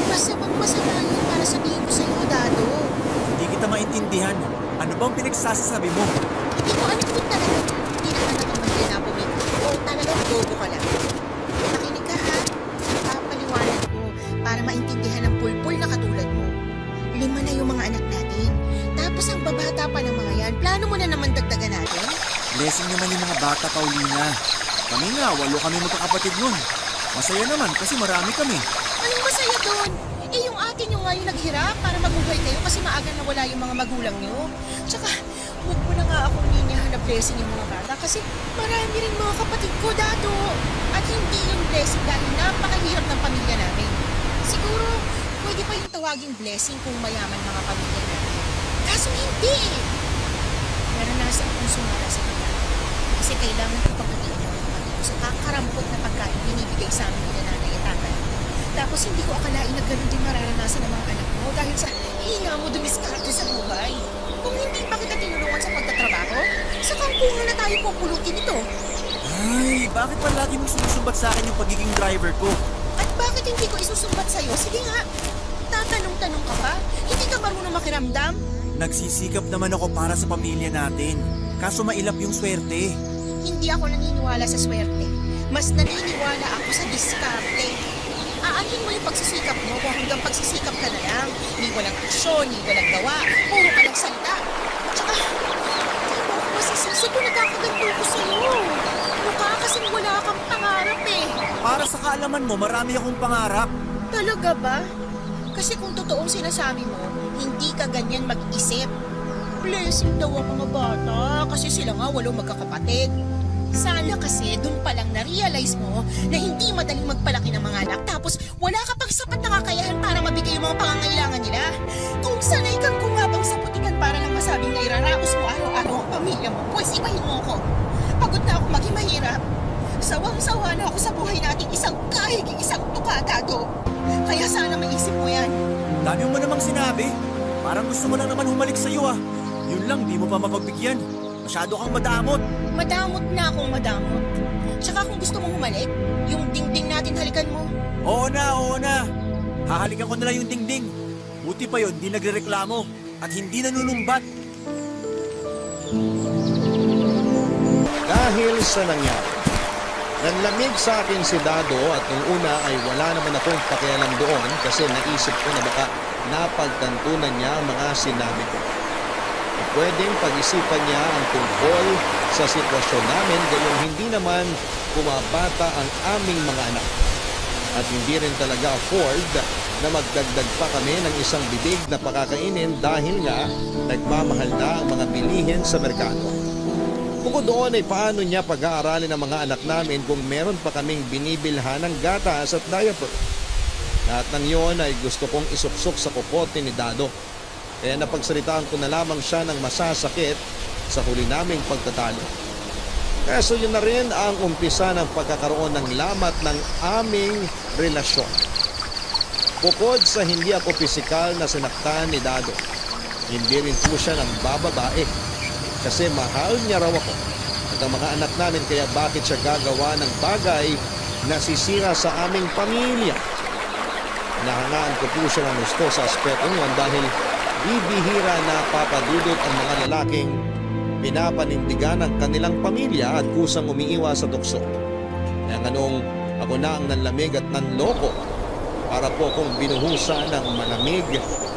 Masamang masama yun para sabihin ko sa'yo, Dado. Hindi kita maintindihan. Ano bang pinagsasasabi mo? Hindi ko alam kung talaga. Hindi na bata pa ng mga yan. Plano mo na naman dagdagan natin? Blessing naman yung mga bata, Paulina. Kami nga, 8 kami magkakapatid nun. Masaya naman kasi marami kami. Anong masaya doon? Eh yung atin yung nga yung naghirap para mabuhay kayo kasi maaga na wala yung mga magulang nyo. Tsaka, huwag mo na nga akong ninyahan na blessing yung mga bata kasi marami rin mga kapatid ko, Dado. At hindi yung blessing dahil napakahirap ng pamilya namin. Siguro, pwede pa yung tawaging blessing kung mayaman mga pamilya namin. Kaso hindi eh. Naranasan akong sumara sa kanila. Kasi kailangan ko pagdating ng kapatid ko sa kakarampot na pagkain binibigay sa amin nila nanay at tatay. Tapos hindi ko akalain na ganun din mararanasan ng mga anak mo dahil sa hinga mo dumiskarte sa buhay. Kung hindi pa kita tinulungan sa pagtatrabaho, sa kampungan na tayo pupulutin ito. Ay, bakit pa lagi mong sinusumbat sa akin yung pagiging driver ko? At bakit hindi ko isusumbat sa'yo? Sige nga, tatanong-tanong ka pa? Hindi ka marunong makiramdam? Nagsisikap naman ako para sa pamilya natin. Kaso mailap yung swerte. Hindi ako naniniwala sa swerte. Mas naniniwala ako sa diskarte. Aanin mo yung pagsisikap mo kung hanggang pagsisikap ka na lang. Ni walang aksyon, ni walang gawa, puro ka lang salita. Tsaka, di mo ako masisisi kung nagkakaganto ko sa'yo. Mukha kasing wala kang pangarap eh. Para sa kaalaman mo, marami akong pangarap. Talaga ba? Kasi kung totoong sinasabi mo, hindi ka ganyan mag-isip. Blessing daw ang mga bata kasi sila nga 8 magkakapatid. Sana kasi dun palang na-realize mo na hindi madaling magpalaki ng mga anak tapos wala ka pang sapat na kakayahan para mabigay yung mga pangangailangan nila. Kung sanay kang kumabang sa putingan para lang masabing na iraraos mo araw-araw ang pamilya mo, pues ibahin mo ko. Pagod na ako maging mahirap. Sawang-sawa na ako sa buhay natin isang kahig, isang tukadado. Kaya sana maisip mo yan. Dami mo namang sinabi. Parang gusto mo lang naman humalik sa'yo ah. Yun lang, di mo pa mapagbigyan. Masyado kang madamot. Madamot na akong madamot. Tsaka kung gusto mong humalik, yung dingding natin halikan mo. Oo na. Hahalikan ko na lang yung dingding. Buti pa yun, di nagrereklamo. At hindi nanunumbat. Dahil sa nangyari, nanlamig sa akin si Dado at nung una ay wala naman akong pakialam doon kasi naisip ko na baka napagtantunan niya ang mga sinabi ko. Pwedeng pag-isipan niya ang tungkol sa sitwasyon namin gayong hindi naman pumabata ang aming mga anak. At hindi rin talaga afford na magdagdag pa kami ng isang bibig na pakakainin dahil nga nagmamahal na ang mga bilihin sa merkado. Bukod doon ay paano niya pag-aaralin ang mga anak namin kung meron pa kaming binibilhan ng gatas at diaper. Lahat ng yon ay gusto kong isuksok sa kukote ni Dado. Kaya napagsalitaan ko na lamang siya ng masasakit sa huli naming pagtatalo. Kaso yun na rin ang umpisa ng pagkakaroon ng lamat ng aming relasyon. Bukod sa hindi ako pisikal na sinaktan ni Dado, hindi rin po siya ng bababae kasi mahal niya raw ako at ang mga anak namin kaya bakit siya gagawa ng bagay na sisira sa aming pamilya. Nahangaan ko po siya ng gusto sa aspetong yun dahil bibihira na papadudot ang mga lalaking pinapanindigan ng kanilang pamilya at kusang umiiwas sa tukso. Kaya nganong ako na ang nanlamig at nanloko para po kong binuhusan ng malamig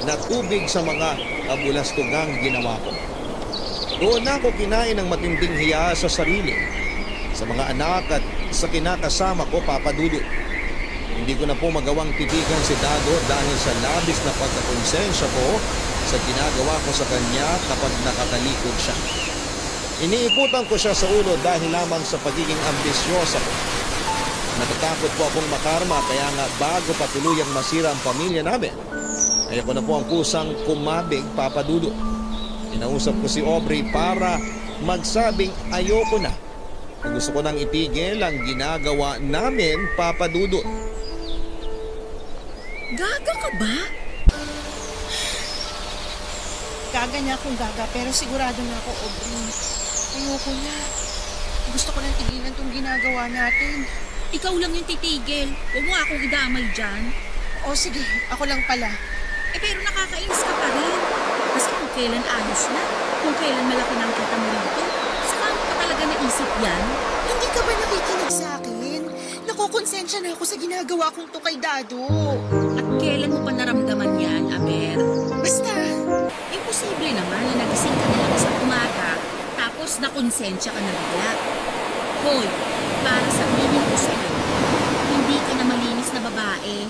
na tubig sa mga kabulastugang ginawa ko. Doon na ako kinain ng matinding hiya sa sarili, sa mga anak at sa kinakasama ko papadudot. Hindi ko na po magawang titigan si Dado dahil sa labis na pagkakonsensya ko sa ginagawa ko sa kanya kapag nakatalikod siya. Iniikutan ko siya sa ulo dahil lamang sa pagiging ambisyosa ko. Natatakot po akong makarma kaya nga bago pa tuluyang masira ang pamilya namin, ay ako na po ang kusang kumabig papadudot. Inausap ko si Aubrey para magsabing ayoko na. Gusto ko nang itigil ang ginagawa namin papadudot. Gaga ka ba? Gaga na akong gaga pero sigurado na ako, Aubrey. Ayoko na. Gusto ko nang tigilan tong ginagawa natin. Ikaw lang yung titigil. Huwag mo akong idamay dyan. O sige, ako lang pala. Pero nakakainis ka pa rin. Kasi kung kailan ayos na, kung kailan malaki na ang kita mo rito, saka mo pa talaga naisip yan? Hindi ka ba nakikinig sa akin? Nakokonsensya na ako sa ginagawa kong to kay Dado. At kailan mo pa naramdaman yan, Aber? Basta, Imposible naman na nagising ka na Nakonsensya ka na bigla. Hoy, para sabihin ko sa'yo, hindi ka na malinis na babae.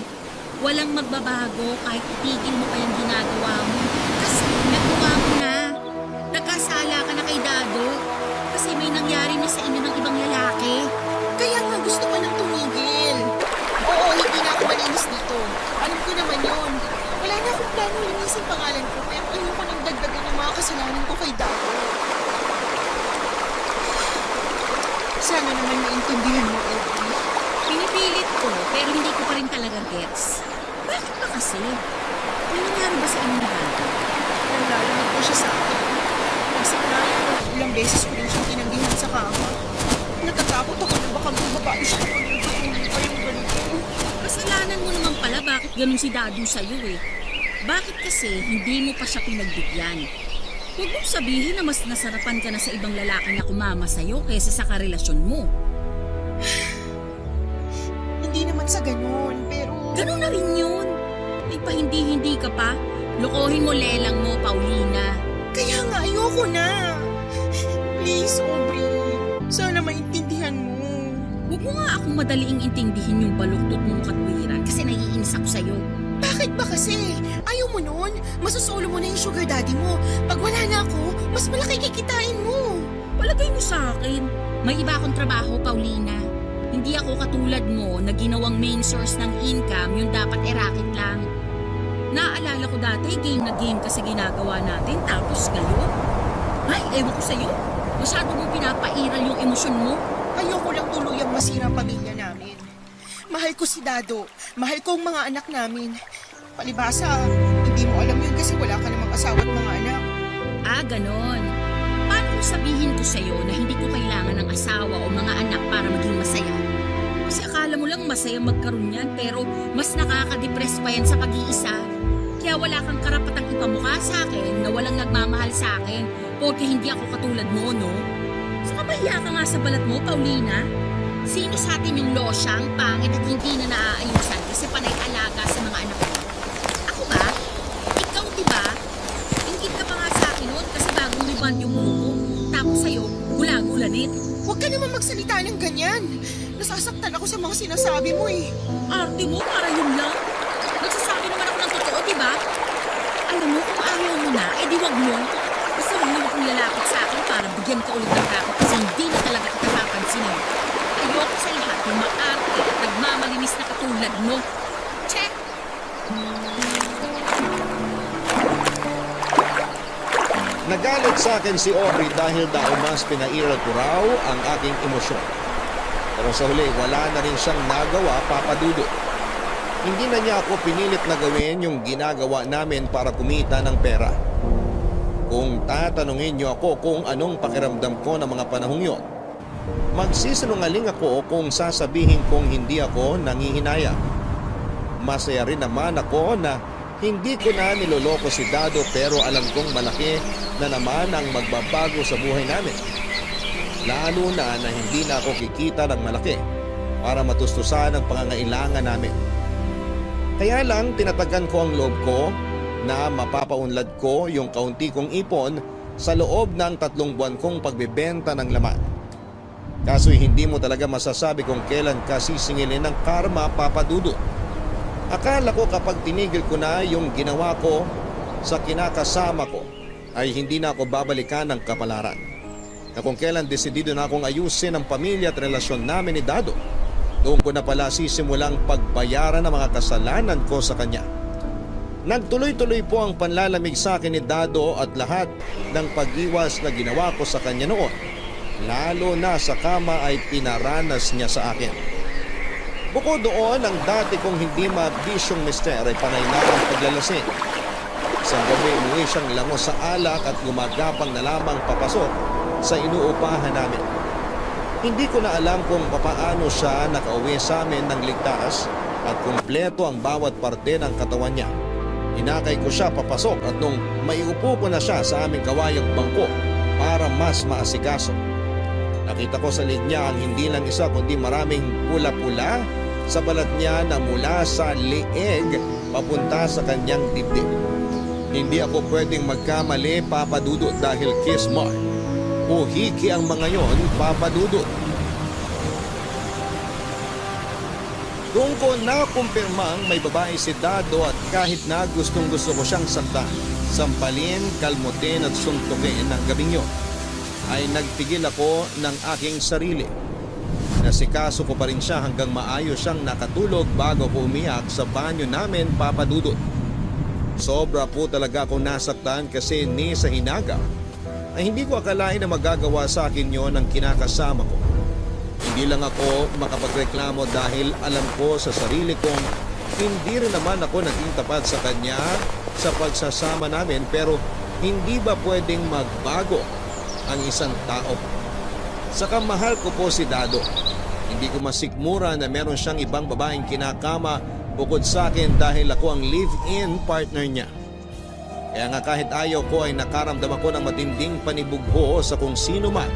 Walang magbabago kahit itigil mo pa yung ginagawa mo. Kasi nagawa mo na. Nagkasala ka na kay Dado. Kasi may nangyari na sa inyo ng ibang lalaki. Kaya nga gusto ko nang tumigil. Oo, hindi na ako malinis dito. Alam ko naman yun. Wala na akong plano linisin pangalan ko, pero ayoko nang dagdagan yung mga kasalanan ko kay Dato. Sana naman maintindihan mo, Edie. Pinipilit ko, pero hindi ko pa rin talaga gets. Bakit ba kasi? May nangyari ba sa inyo ni Dado? Nalalamig ko siya sa akin. Kasi ilang beses ko rin siyang tinanggihan sa kama. Natatakot ako na baka bumabae siya kapag nagpapulong pa yung ganito. Kasalanan mo naman pala bakit ganun si Dado sa'yo eh. Bakit kasi hindi mo pa siya pinagbigyan? Huwag mong sabihin na mas nasarapan ka na sa ibang lalaki na kumama sa'yo kaysa sa karelasyon mo. Hindi naman sa ganun, pero... Ganun na rin yun. Ay pa hindi ka pa. Lokohin mo lelang mo, Paulina. Kaya nga, ayoko na. Please, Aubrey. Sana maintindihan mo. Huwag mo nga akong madaliing intindihin yung baluktot mong katwiran kasi naiinis ako sa'yo. Bakit ba kasi? Ayaw mo nun? Masusolo mo na yung sugar daddy mo. Pag wala na ako, mas malaki kikitain mo. Palagay mo sa akin, may iba akong trabaho, Paulina. Hindi ako katulad mo na ginawang main source ng income yung dapat racket lang. Naaalala ko dati, game na game kasi ginagawa natin tapos ngayon. Ay, ewan ko sa'yo. Masyado mong pinapairal yung emosyon mo. Ayoko lang tuluyang masira ang pamilya namin. Mahal ko si Dado. Mahal ko ang mga anak namin. Palibasa, hindi mo alam yun kasi wala ka namang asawa at mga anak. Ah, ganon. Paano kung sabihin ko sa'yo na hindi ko kailangan ng asawa o mga anak para maging masaya? Kasi akala mo lang masaya magkaroon yan pero mas nakaka-depress pa yan sa pag-iisa. Kaya wala kang karapatang ipamukha sa akin na walang nagmamahal sa akin porque hindi ako katulad mo, no? Saka mahiya ka nga sa balat mo, Paulina. Sino sa atin yung losyang, pangit at hindi na naaayusan kasi panay alaga sa mga anak ko? Ako ba? Ikaw, diba? Ingit ka pa nga sa akin noon kasi bagong rebound yung buko. Tapos sa'yo, gula-gulanit. Huwag ka naman magsalita ng ganyan. Nasasaktan ako sa mga sinasabi mo eh. Arte mo, para yun lang. Nagsasabi naman ako ng totoo, diba? Alam mo, kung ayaw mo na, eh di wag mo. Basta huwag mo kong lalapit sa akin para bigyan ka ulit ng racket kasi hindi na talaga kita papansinin. Ayoko sa lahat yung maarte at nagmamalinis na katulad mo. Che! Nagalit sa akin si Aubrey dahil daw mas pinairal ko raw ang aking emosyon. Pero sa huli, wala na rin siyang nagawa, Papa Dudo. Hindi na niya ako pinilit na gawin yung ginagawa namin para kumita ng pera. Kung tatanungin niyo ako kung anong pakiramdam ko ng mga panahong yon, magsisinungaling ako kung sasabihin kong hindi ako nangihinaya. Masaya rin naman ako na hindi ko na niloloko si Dado pero alam kong malaki na naman ang magbabago sa buhay namin. Lalo na hindi na ako kikita ng malaki para matustusan ang pangangailangan namin. Kaya lang tinatagan ko ang loob ko na mapapaunlad ko yung kaunti kong ipon sa loob ng 3 buwan kong pagbebenta ng laman. Kaso hindi mo talaga masasabi kung kailan ka sisingilin ng karma, Papa Dudo. Akala ko kapag tinigil ko na yung ginawa ko sa kinakasama ko ay hindi na ako babalikan ng kapalaran. Na kung kailan desidido na akong ayusin ang pamilya at relasyon namin ni Dado, doon ko na pala sisimulang pagbayaran ng mga kasalanan ko sa kanya. Nagtuloy-tuloy po ang panlalamig sa akin ni Dado at lahat ng pag-iwas na ginawa ko sa kanya noon, lalo na sa kama ay pinaranas niya sa akin. Bukod doon, ang dati kong hindi mabisyong mister ay panay na ang paglalasing. Isang gabi, umuwi siyang lango sa alak at gumagapang na lamang papasok sa inuupahan namin. Hindi ko na alam kung papaano siya nakauwi sa amin ng ligtas at kumpleto ang bawat parte ng katawan niya. Inakay ko siya papasok at nung maiupo ko na siya sa aming kawayang bangko para mas maasikaso. Nakita ko sa lig niya ang hindi lang isa kundi maraming pula-pula sa balat niya na mula sa leeg papunta sa kanyang dibdib. Hindi ako pwedeng magkamali, Papa Dudo, dahil kiss mark o hiki ang mga yon, Papa Dudut? Kung ko nakumpirmang may babae si Dado at kahit na gustong gusto ko siyang saktan, sampalin, kalmutin at suntukin ng gabing yon, ay nagpigil ako ng aking sarili. Nasikaso ko pa rin siya hanggang maayos siyang nakatulog bago ko umiyak sa banyo namin, Papa Dudut. Sobra po talaga akong nasaktan kasi ni sa hinaga ay hindi ko akalain na magagawa sa akin yon ng kinakasama ko. Hindi lang ako makapagreklamo dahil alam ko sa sarili kong hindi rin naman ako naging tapat sa kanya sa pagsasama namin, pero hindi ba pwedeng magbago ang isang tao? Saka mahal ko po si Dado. Hindi ko masikmura na meron siyang ibang babaeng kinakama bukod sa akin dahil ako ang live-in partner niya. Kaya nga kahit ayaw ko ay nakaramdam ako ng matinding panibugho sa kung sino man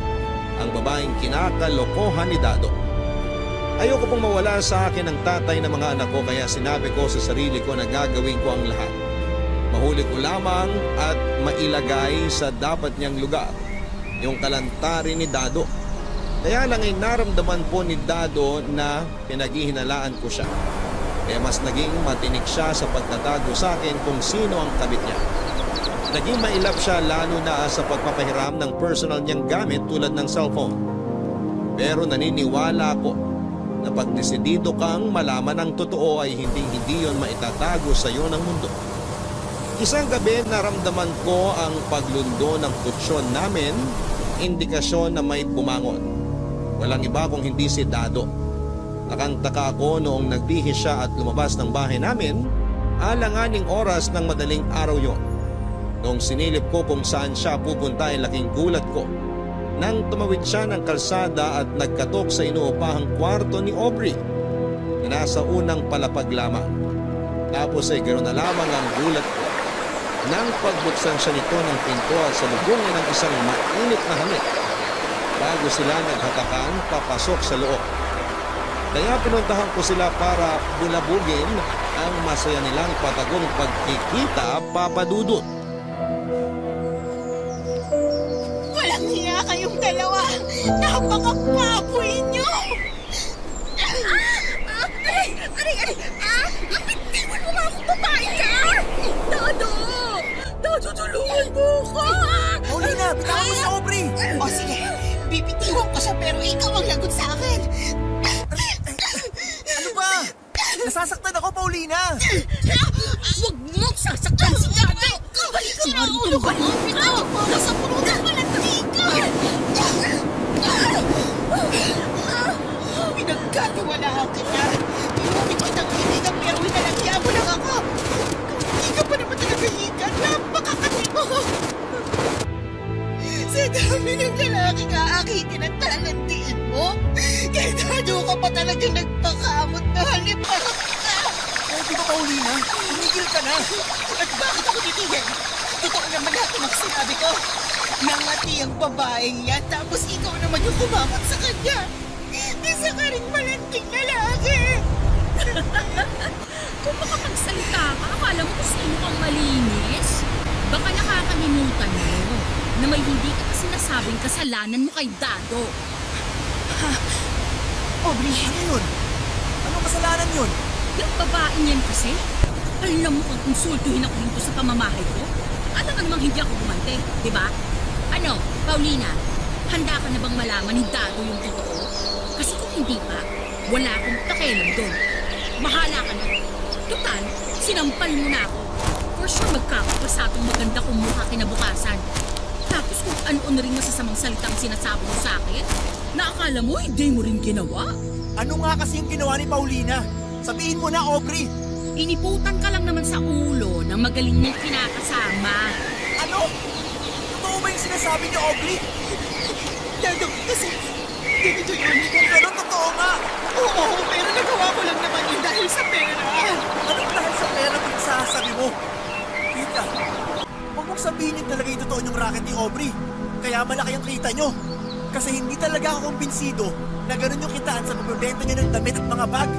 ang babaeng kinakalokohan ni Dado. Ayoko pong mawala sa akin ang tatay ng mga anak ko, kaya sinabi ko sa sarili ko na gagawin ko ang lahat. Mahuli ko lamang at mailagay sa dapat niyang lugar yung kalantarin ni Dado. Kaya lang ay naramdaman po ni Dado na pinaghihinalaan ko siya. Kaya mas naging matinik siya sa pagtatago sa akin kung sino ang kabit niya. Naging mailap siya lalo na sa pagpapahiram ng personal niyang gamit tulad ng cellphone. Pero naniniwala ako na pag desidido kang malaman ang totoo ay hindi yon maitatago sa iyo ng mundo. Isang gabi naramdaman ko ang paglundo ng kutsyon namin, indikasyon na may bumangon. Walang iba kung hindi si Dado. Nakangtaka ako noong nagbihis siya at lumabas ng bahay namin, alanganing oras ng madaling araw yon. Noong sinilip ko kung saan siya pupunta ay laking gulat ko nang tumawid siya ng kalsada at nagkatok sa inuupahang kwarto ni Aubrey na nasa unang palapag lamang. Tapos ay ganoon na lamang ang gulat ko nang pagbuksan siya nito ng pinto at salubungin ng isang mainit na hangin bago sila naghatakan papasok sa loob. Kaya pinuntahan ko sila para bulabugin ang masaya nilang patagong pagkikita, Papa Dudut. Walang hiya kayong dalawa! Napaka-papoy niyo! Aray! Bitawan mo nga akong babae ka! Dado! Dado, tulungan mo ko! Paulina, bitawan mo si Aubrey! O sige, bibitiwan ko siya pero ikaw ang lagot sa akin! Ano ba? Nasasaktan ako, Paulina! Huwag mong sasaktan si Dado! Balik ka nga rito! Balik ka! Nasa pulutan malatigan! Pinagkatiwalaan kita! Tinumit kitang kinigan pero winalagyan mo lang ako! Hindi ka pa naman talaga higan! Napakakati mo! Sa dami ng lalaking aakitin at talandiin mo, kaya Dado ka pa talaga nagpakamot na haliparap ka! Di ba, Paulina? Tumigil ka na! At bakit ako titigil? Totoo naman lahat ng sinabi ko. Nangati ang babaeng yan, tapos ikaw naman yung kumamot sa kanya. Isa ka rin malanting lalaki. Kung makapagsalita ka, akala mo kung sino kang malinis? Baka nakakalimutan mo na may hindi ka kasi nasabing kasalanan mo kay Dado. Aubrey, Ano yun? Anong kasalanan yun? Yung babae niyan kasi, alam mo kung konsultuhin ako dito sa pamamahay ko? Alam ka namang hindi ako gumante, di ba? Ano, Paulina, handa ka na bang malaman ni Dado yung totoo? Kasi kung hindi pa, wala akong pakialam doon. Mahala ka na. Total, sinampal mo na ako. For sure magkakapasatong maganda kong mukha kinabukasan. Tapos kung ano-ano rin masasamang salitang sinasabi mo sa akin, na akala mo hindi mo rin ginawa. Ano nga kasi yung ginawa ni Paulina? Sabihin mo na, Aubrey! Iniputan ka lang naman sa ulo ng magaling mong kinakasama. Ano? Totoo ba yung sinasabi ni Aubrey? Dado, kasi ganito yun. Kung gano'n, totoo nga! Oo, pero nagawa ko lang naman yun dahil sa pera. Anong dahil sa pera mo yung sasabi mo? Tita, huwag mong sabihin yung talaga yung totoo yung racket ni Aubrey. Kaya malaki ang kita nyo. Kasi hindi talaga ako kumbinsido na gano'n yung kitaan sa pagbebenta niya ng damit at mga bag.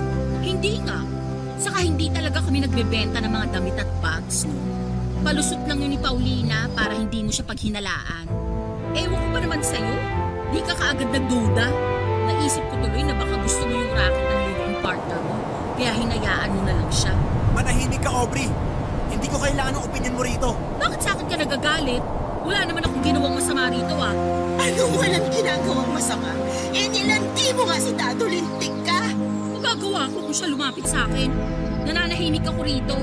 Hindi nga. Saka hindi talaga kami nagbebenta ng mga damit at bags, no? Palusot lang yun ni Paulina para hindi mo siya paghinalaan. Ewan ko pa naman sa'yo. Di ka kaagad nagduda. Naisip ko tuloy na baka gusto mo yung racket ng lupang partner mo. Kaya hinayaan mo na lang siya. Manahimik ka, Aubrey. Hindi ko kailangan ng opinion mo rito. Bakit sa akin ka nagagalit? Wala naman akong ginawang masama rito ah. Anong walang ginagawang masama? Eh nilanti mo nga si Dado, lintik ka! Magagawa ko kung siya lumapit sa akin. Nananahimik ako rito.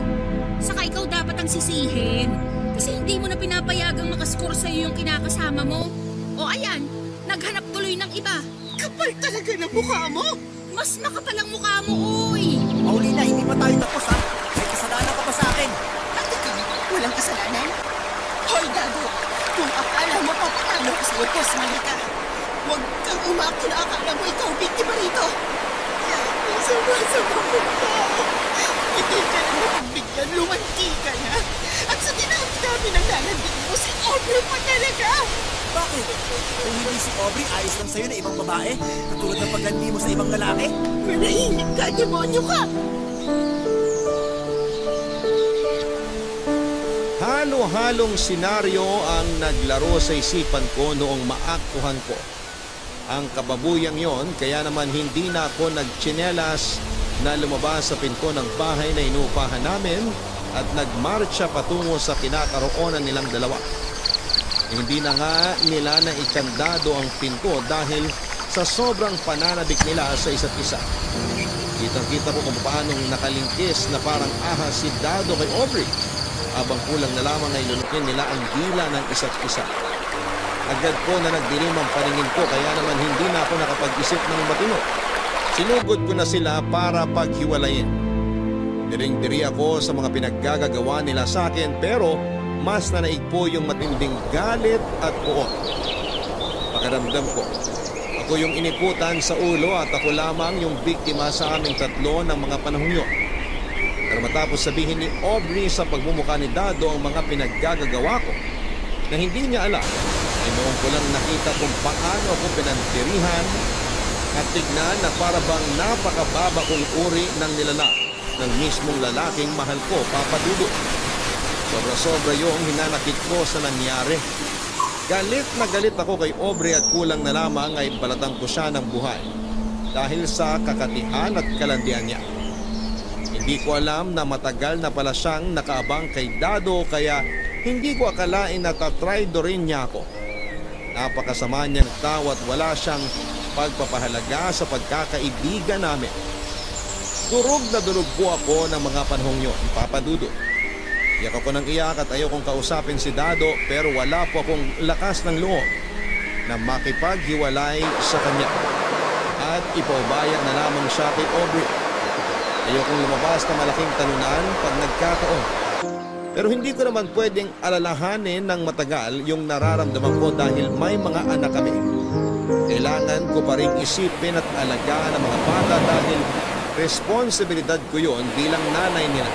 Saka ikaw dapat ang sisihin. Kasi hindi mo na pinapayagang makascore sa'yo yung kinakasama mo. O ayan, naghanap tuloy ng iba. Kapal talaga ng mukha mo! Mas makapal ang mukha mo, oy! Paulina, hindi pa tayo tapos ha. May kasalanan ka pa sa akin. Ate ka, walang kasalanan? Hoy, Dado! Kung akala mo papatalo ko sa'yo, mali ka. Huwag kang umakto na akala mo ikaw biktima rito. Sama-sama mo pa. Hindi ka na mapagbigyan, lumanti ka na. At sa dinami-dami ng lalandi mo, si Aubrey pa talaga. Bakit? Kung hindi si Aubrey, ayos lang sa'yo na ibang babae? Katulad ng paglandi mo sa ibang lalaki? Manahimik ka, demonyo ka. Halo-halong senaryo ang naglaro sa isipan ko noong maaktuhan ko ang kababuyang yon, kaya naman hindi na ako nagtsinelas na lumabas sa pinto ng bahay na inuupahan namin at nagmarcha patungo sa kinakaroonan nilang dalawa. Hindi na nga nila na ikandado ang pinto dahil sa sobrang pananabik nila sa isa't isa. Kitang-kita ko kung paano nakalingkis na parang ahas si Dado kay Aubrey, habang kulang na lamang ay lunukin nila ang dila ng isa't isa. Agad ko na nagdilim ang paningin ko, kaya naman hindi na ako nakapag-isip ng matino. Sinugod ko na sila para paghiwalayin. Diring-diri ako sa mga pinaggagawa nila sa akin, pero mas nanaig po yung matinding galit at puot. Pakiramdam ko, ako yung iniputan sa ulo at ako lamang yung biktima sa aming tatlo ng mga panahon yun. Pero matapos sabihin ni Aubrey sa pagmumukha ni Dado ang mga pinaggagawa ko na hindi niya alam, ay noong ko lang nakita kung paano ako pinantirihan at tignan na para bang napakababa kong uri ng nilalang ng mismong lalaking mahal ko, Papa Dudo. Sobra-sobra yung hinanakit ko sa nangyari. Galit na galit ako kay Aubrey at kulang na lamang ay balatan ko siya ng buhay dahil sa kakatihan at kalandian niya. Hindi ko alam na matagal na pala siyang nakaabang kay Dado, kaya hindi ko akalain na tatraydo rin niya ako. Napakasama niyang tao at wala siyang pagpapahalaga sa pagkakaibigan namin. Durog na durog po ako ng mga panahong yun, Papa Dudo. Iyak ako ng iyak at ayaw kong kausapin si Dado, pero wala po akong lakas ng loob na makipaghiwalay sa kanya. At ipaubayag na lamang siya kay Aubrey. Ayaw kong lumabas na malaking talunan pag nagkataon. Pero hindi ko naman pwedeng alalahanin ng matagal yung nararamdaman ko dahil may mga anak kami. Kailangan ko pa rin isipin at alagaan ang mga bata dahil responsibilidad ko yon bilang nanay nila.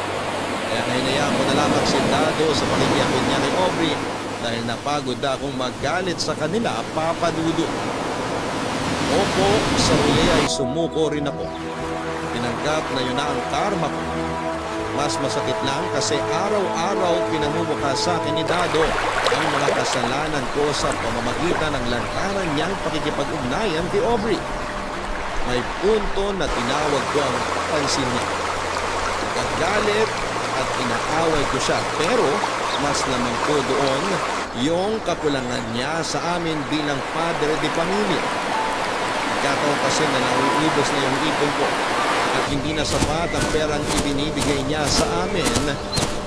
Kaya hinayaan ko na lamang si Dado sa pakikiyakot niya kay Aubrey dahil napagod na akong magalit sa kanila, Papa Dudo. Opo, sa huli ay sumuko rin ako. Tinanggap na yun na ang karma ko. Mas masakit lang kasi araw-araw pinamumukha sa akin ni Dado ang mga kasalanan ko sa pamamagitan ng lantaran niyang pakikipag-ugnayan kay Aubrey. May punto na tinawag ko ang pansin niya. Nagagalit at inaaway ko siya, pero mas lamang ko doon yung kakulangan niya sa amin bilang padre de pamilya. Nagkataon kasi na nauubos na yung ipon ko at hindi na sapat ang perang ibinibigay niya sa amin,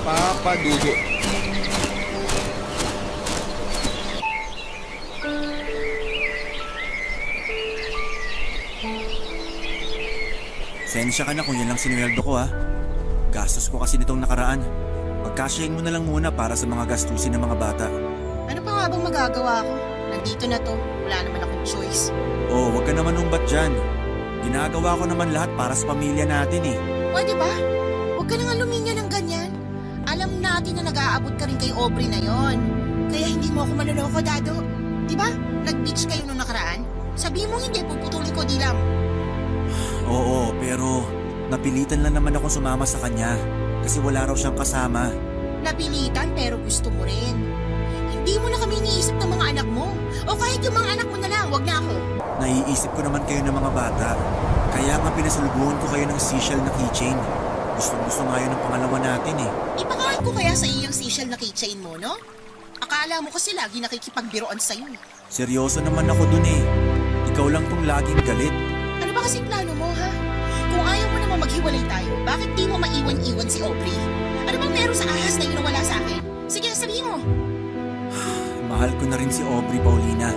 Papa Dudo. Sensya ka na kung yan lang sinuweldo ko ha. Gastos ko kasi nitong nakaraan. Pagkasyahin mo na lang muna para sa mga gastusin ng mga bata. Ano pa nga bang magagawa ko? Nandito na to. Wala naman akong choice. Oh, wag ka naman umbat dyan. Ginagawa ko naman lahat para sa pamilya natin eh. Pwede ba? Huwag ka nang aluminya ng ganyan. Alam natin na nag-aabot ka rin kay Aubrey na yon. Kaya hindi mo ako manloloko, Dado. Di ba? Nag-beach kayo nung nakaraan? Sabihin mo hindi, puputulin ko di lang. Oo, pero napilitan lang naman akong sumama sa kanya kasi wala raw siyang kasama. Napilitan pero gusto mo rin. Hindi mo na kami iniisip ng mga anak mo. O kahit yung mga anak mo na lang, wag na ako. Naiisip ko naman kayo ng mga bata. Kaya nga pinasalubungan ko kayo ng seashell na keychain. Gusto nga yun ng pangalawa natin eh. Ipakain ko kaya sa iyo yung seashell na keychain mo, no? Akala mo kasi lagi nakikipagbiroan sa'yo. Seryoso naman ako dun eh. Ikaw lang tong laging galit. Ano ba kasing plano mo, ha? Kung ayaw mo naman maghiwalay tayo, bakit di mo maiwan-iwan si Aubrey? Ano bang meron sa ahas na yun na wala sa akin? Sige, sabihin mo. Mahal ko na rin si Aubrey, Paulina.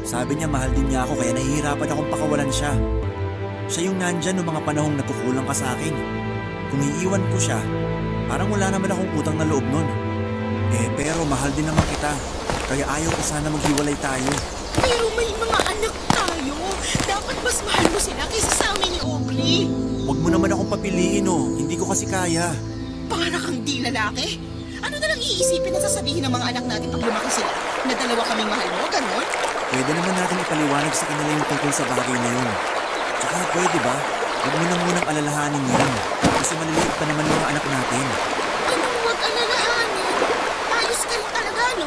Sabi niya mahal din niya ako kaya nahihirapan akong pakawalan siya. Siya yung nandyan noong mga panahong nagkukulang ka sa akin. Kung iiwan ko siya, parang wala naman akong utang na loob nun. Pero mahal din naman kita. Kaya ayaw ko sana maghiwalay tayo. Pero may mga anak tayo. Dapat mas mahal mo sila kaysa sa amin ni Aubrey. Huwag mo naman akong papiliin oh. Hindi ko kasi kaya. Para kang di lalaki. Ano na lang iisipin at sasabihin ng mga anak natin pag lumaki sila? Na dalawa kaming mahal mo, ganon? Pwede naman natin ipaliwanag sa kanila yung tungkol sa bagay na yun. Tsaka pwede ba? Huwag mo nang munang alalahanin yun. Kasi maliliit pa naman yung mga anak natin. Anong wag alalahanin? Ayos ka rin talaga, no?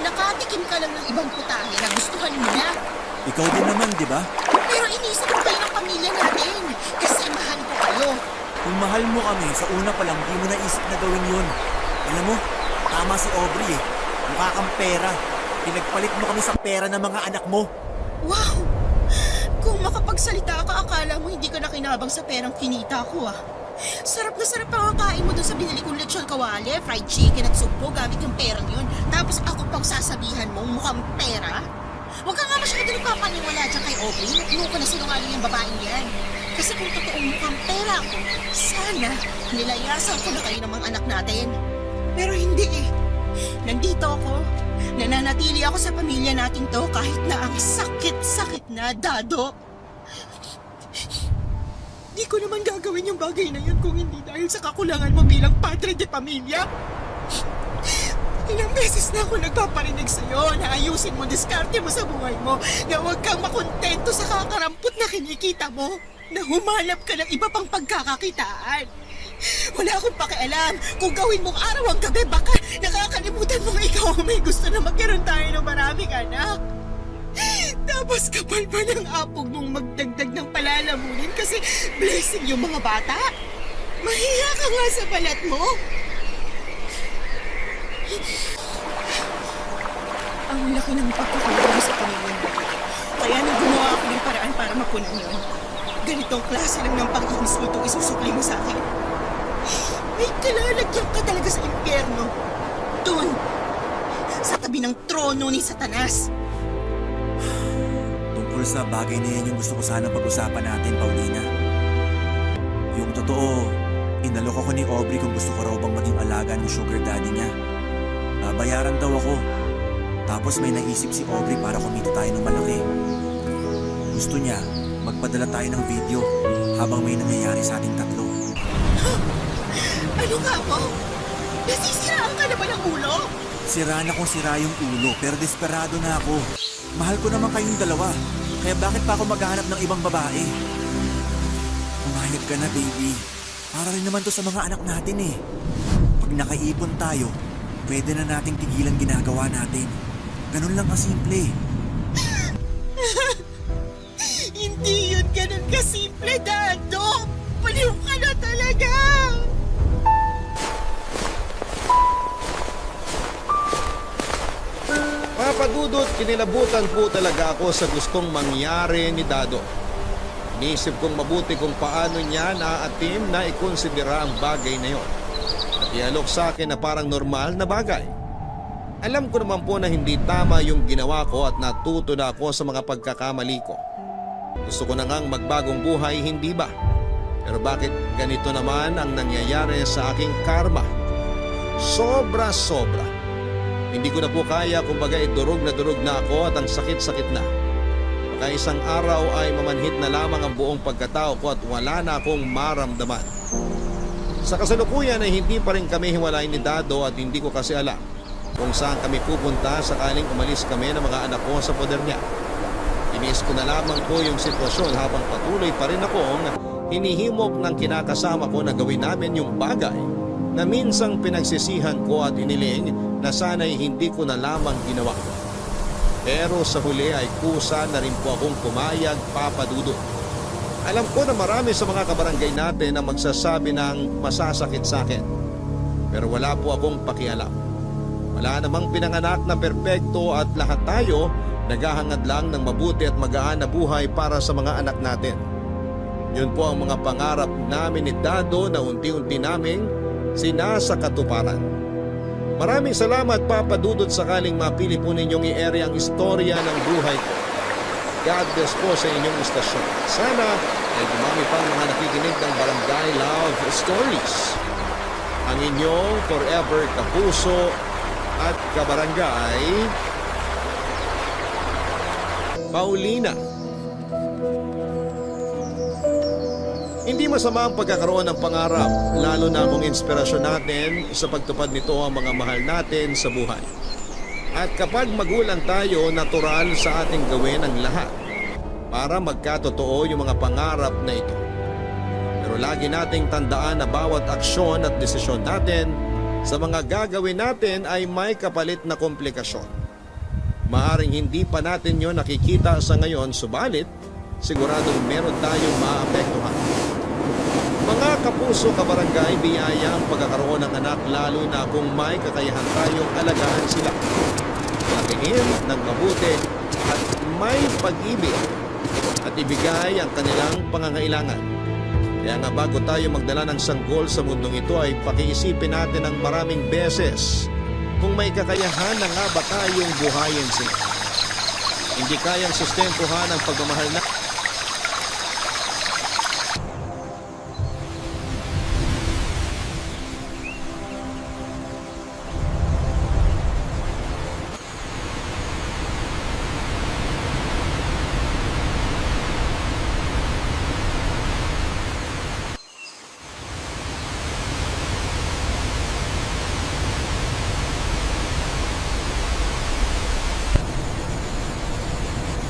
Nakatikim ka lang ng ibang putahe na gustuhan mo na. Ikaw din naman, di ba? Pero inisip ko kayo ng pamilya natin. Kasi mahal ko kayo. Kung mahal mo kami, sa una pa lang, di mo naisip na gawin yun. Alam mo, tama si Aubrey eh. Mukha kang pera. Pinagpalit mo kami sa pera ng mga anak mo. Wow! Kung makapagsalita ka, akala mo hindi ka nakinabang sa perang kinita ko ah. Sarap na sarap ang kain mo dun sa binili kong lechon kawali, fried chicken at supo gamit yung perang yun. Tapos ako pang sasabihan mo mukhang pera? Huwag ka nga masyado nagpapaniwala dyan kay Aubrey. Nuno ko na sinungaling yung babaeng yan. Kasi kung totoong mukhang pera ako, sana nilayasan ko na kayo ng mga anak natin. Pero hindi eh. Nandito ako. Nananatili ako sa pamilya natin to kahit na ang sakit-sakit na, Dado. Di ko naman gagawin yung bagay na yun kung hindi dahil sa kakulangan mo bilang padre de pamilya. Ilang beses na ako nagpaparinig sa'yo na ayusin mo, diskarte mo sa buhay mo, na huwag kang makontento sa kakarampot na kinikita mo, na humanap ka ng iba pang pagkakakitaan. Wala akong pakialam kung gawin mong araw ang gabi, baka nakakalimutan mong ikaw ang may gusto na magkaroon tayo ng maraming anak. Tapos kapal pa ng apog mong magdagdag ng palalamunin kasi blessing yung mga bata. Mahiya ka nga sa balat mo. Ang laki ng pagkakaroon sa pamilya mo. Kaya nang gumawa ako ng paraan para mapunan yun. Ganitong klase lang ng pag-iinsultong isusukli mo sa akin. May kalalagyan ka talaga sa impyerno. Doon, sa tabi ng trono ni Satanas. Tungkol sa bagay na yan yung gusto ko sana pag-usapan natin, Paulina. Yung totoo, inalok ako ni Aubrey kung gusto ko raw bang maging alaga ng sugar daddy niya. Babayaran daw ako. Tapos may naisip si Aubrey para kumita tayo ng malaki. Gusto niya, magpadala tayo ng video habang may nangyayari sa ating tatlo. Ano nga mo? Nasisiraan ka na ba ng ulo? Sira na kung sira yung ulo pero desperado na ako. Mahal ko naman kayong dalawa. Kaya bakit pa ako maghahanap ng ibang babae? Umayag ka na, baby. Para rin naman to sa mga anak natin eh. Pag nakaipon tayo, pwede na nating tigilan ginagawa natin. Ganun lang kasimple. Hindi yun ganun kasimple, Dado. Paliw ka na talaga. Papadudot, kinilabutan po talaga ako sa gustong mangyari ni Dado. Inisip kong mabuti kung paano niya naaatim na ikonsidera ang bagay na yon. At ialok sa akin na parang normal na bagay. Alam ko naman po na hindi tama yung ginawa ko at natuto na ako sa mga pagkakamali ko. Gusto ko na ngang magbagong buhay, hindi ba? Pero bakit ganito naman ang nangyayari sa aking karma? Sobra-sobra. Hindi ko na po kaya, kumbaga durog na ako at ang sakit-sakit na. Baka isang araw ay mamanhit na lamang ang buong pagkatao ko at wala na akong maramdaman. Sa kasalukuyan ay hindi pa rin kami hiwalay ni Dado at hindi ko kasi alam kung saan kami pupunta sakaling umalis kami ng mga anak ko sa poder niya. Iniis ko na lamang po yung sitwasyon habang patuloy pa rin akong hinihimok ng kinakasama ko na gawin namin yung bagay na minsang pinagsisihan ko at iniling na sana'y hindi ko na lamang ginawa. Pero sa huli ay kusa na rin po akong pumayag, Papa Dudut. Alam ko na marami sa mga kabarangay natin na magsasabi ng masasakit sa akin. Pero wala po akong pakialam. Wala namang pinanganak na perpekto at lahat tayo naghahangad lang ng mabuti at magaan na buhay para sa mga anak natin. Yun po ang mga pangarap namin ni Dado na unti-unti naming sinasakatuparan. Maraming salamat, Papa Dudut, sakaling mapili po ninyong i-ere ang istorya ng buhay ko. God bless po sa inyong istasyon. Sana ay dumami pang mga nakikinig ng Barangay Love Stories. Ang inyong forever kapuso at kabarangay, Paulina. Hindi masama ang pagkakaroon ng pangarap, lalo na kung inspirasyon natin sa pagtupad nito ang mga mahal natin sa buhay. At kapag magulang tayo, natural sa ating gawin ang lahat para magkatotoo yung mga pangarap na ito. Pero lagi nating tandaan na bawat aksyon at desisyon natin sa mga gagawin natin ay may kapalit na komplikasyon. Maaring hindi pa natin yon nakikita sa ngayon, subalit siguradong meron tayong maapektuhan. Mga kapuso, kabarangay, biyaya ang pagkakaroon ng anak, lalo na kung may kakayahan tayong alagaan sila. Lakihin ng mabuti at may pag-ibig at ibigay ang kanilang pangangailangan. Kaya nga bago tayo magdala ng sanggol sa mundong ito ay pakiisipin natin ng maraming beses kung may kakayahan na nga ba tayong buhayin sila. Hindi kayang sustentuhan ang pagmamahal na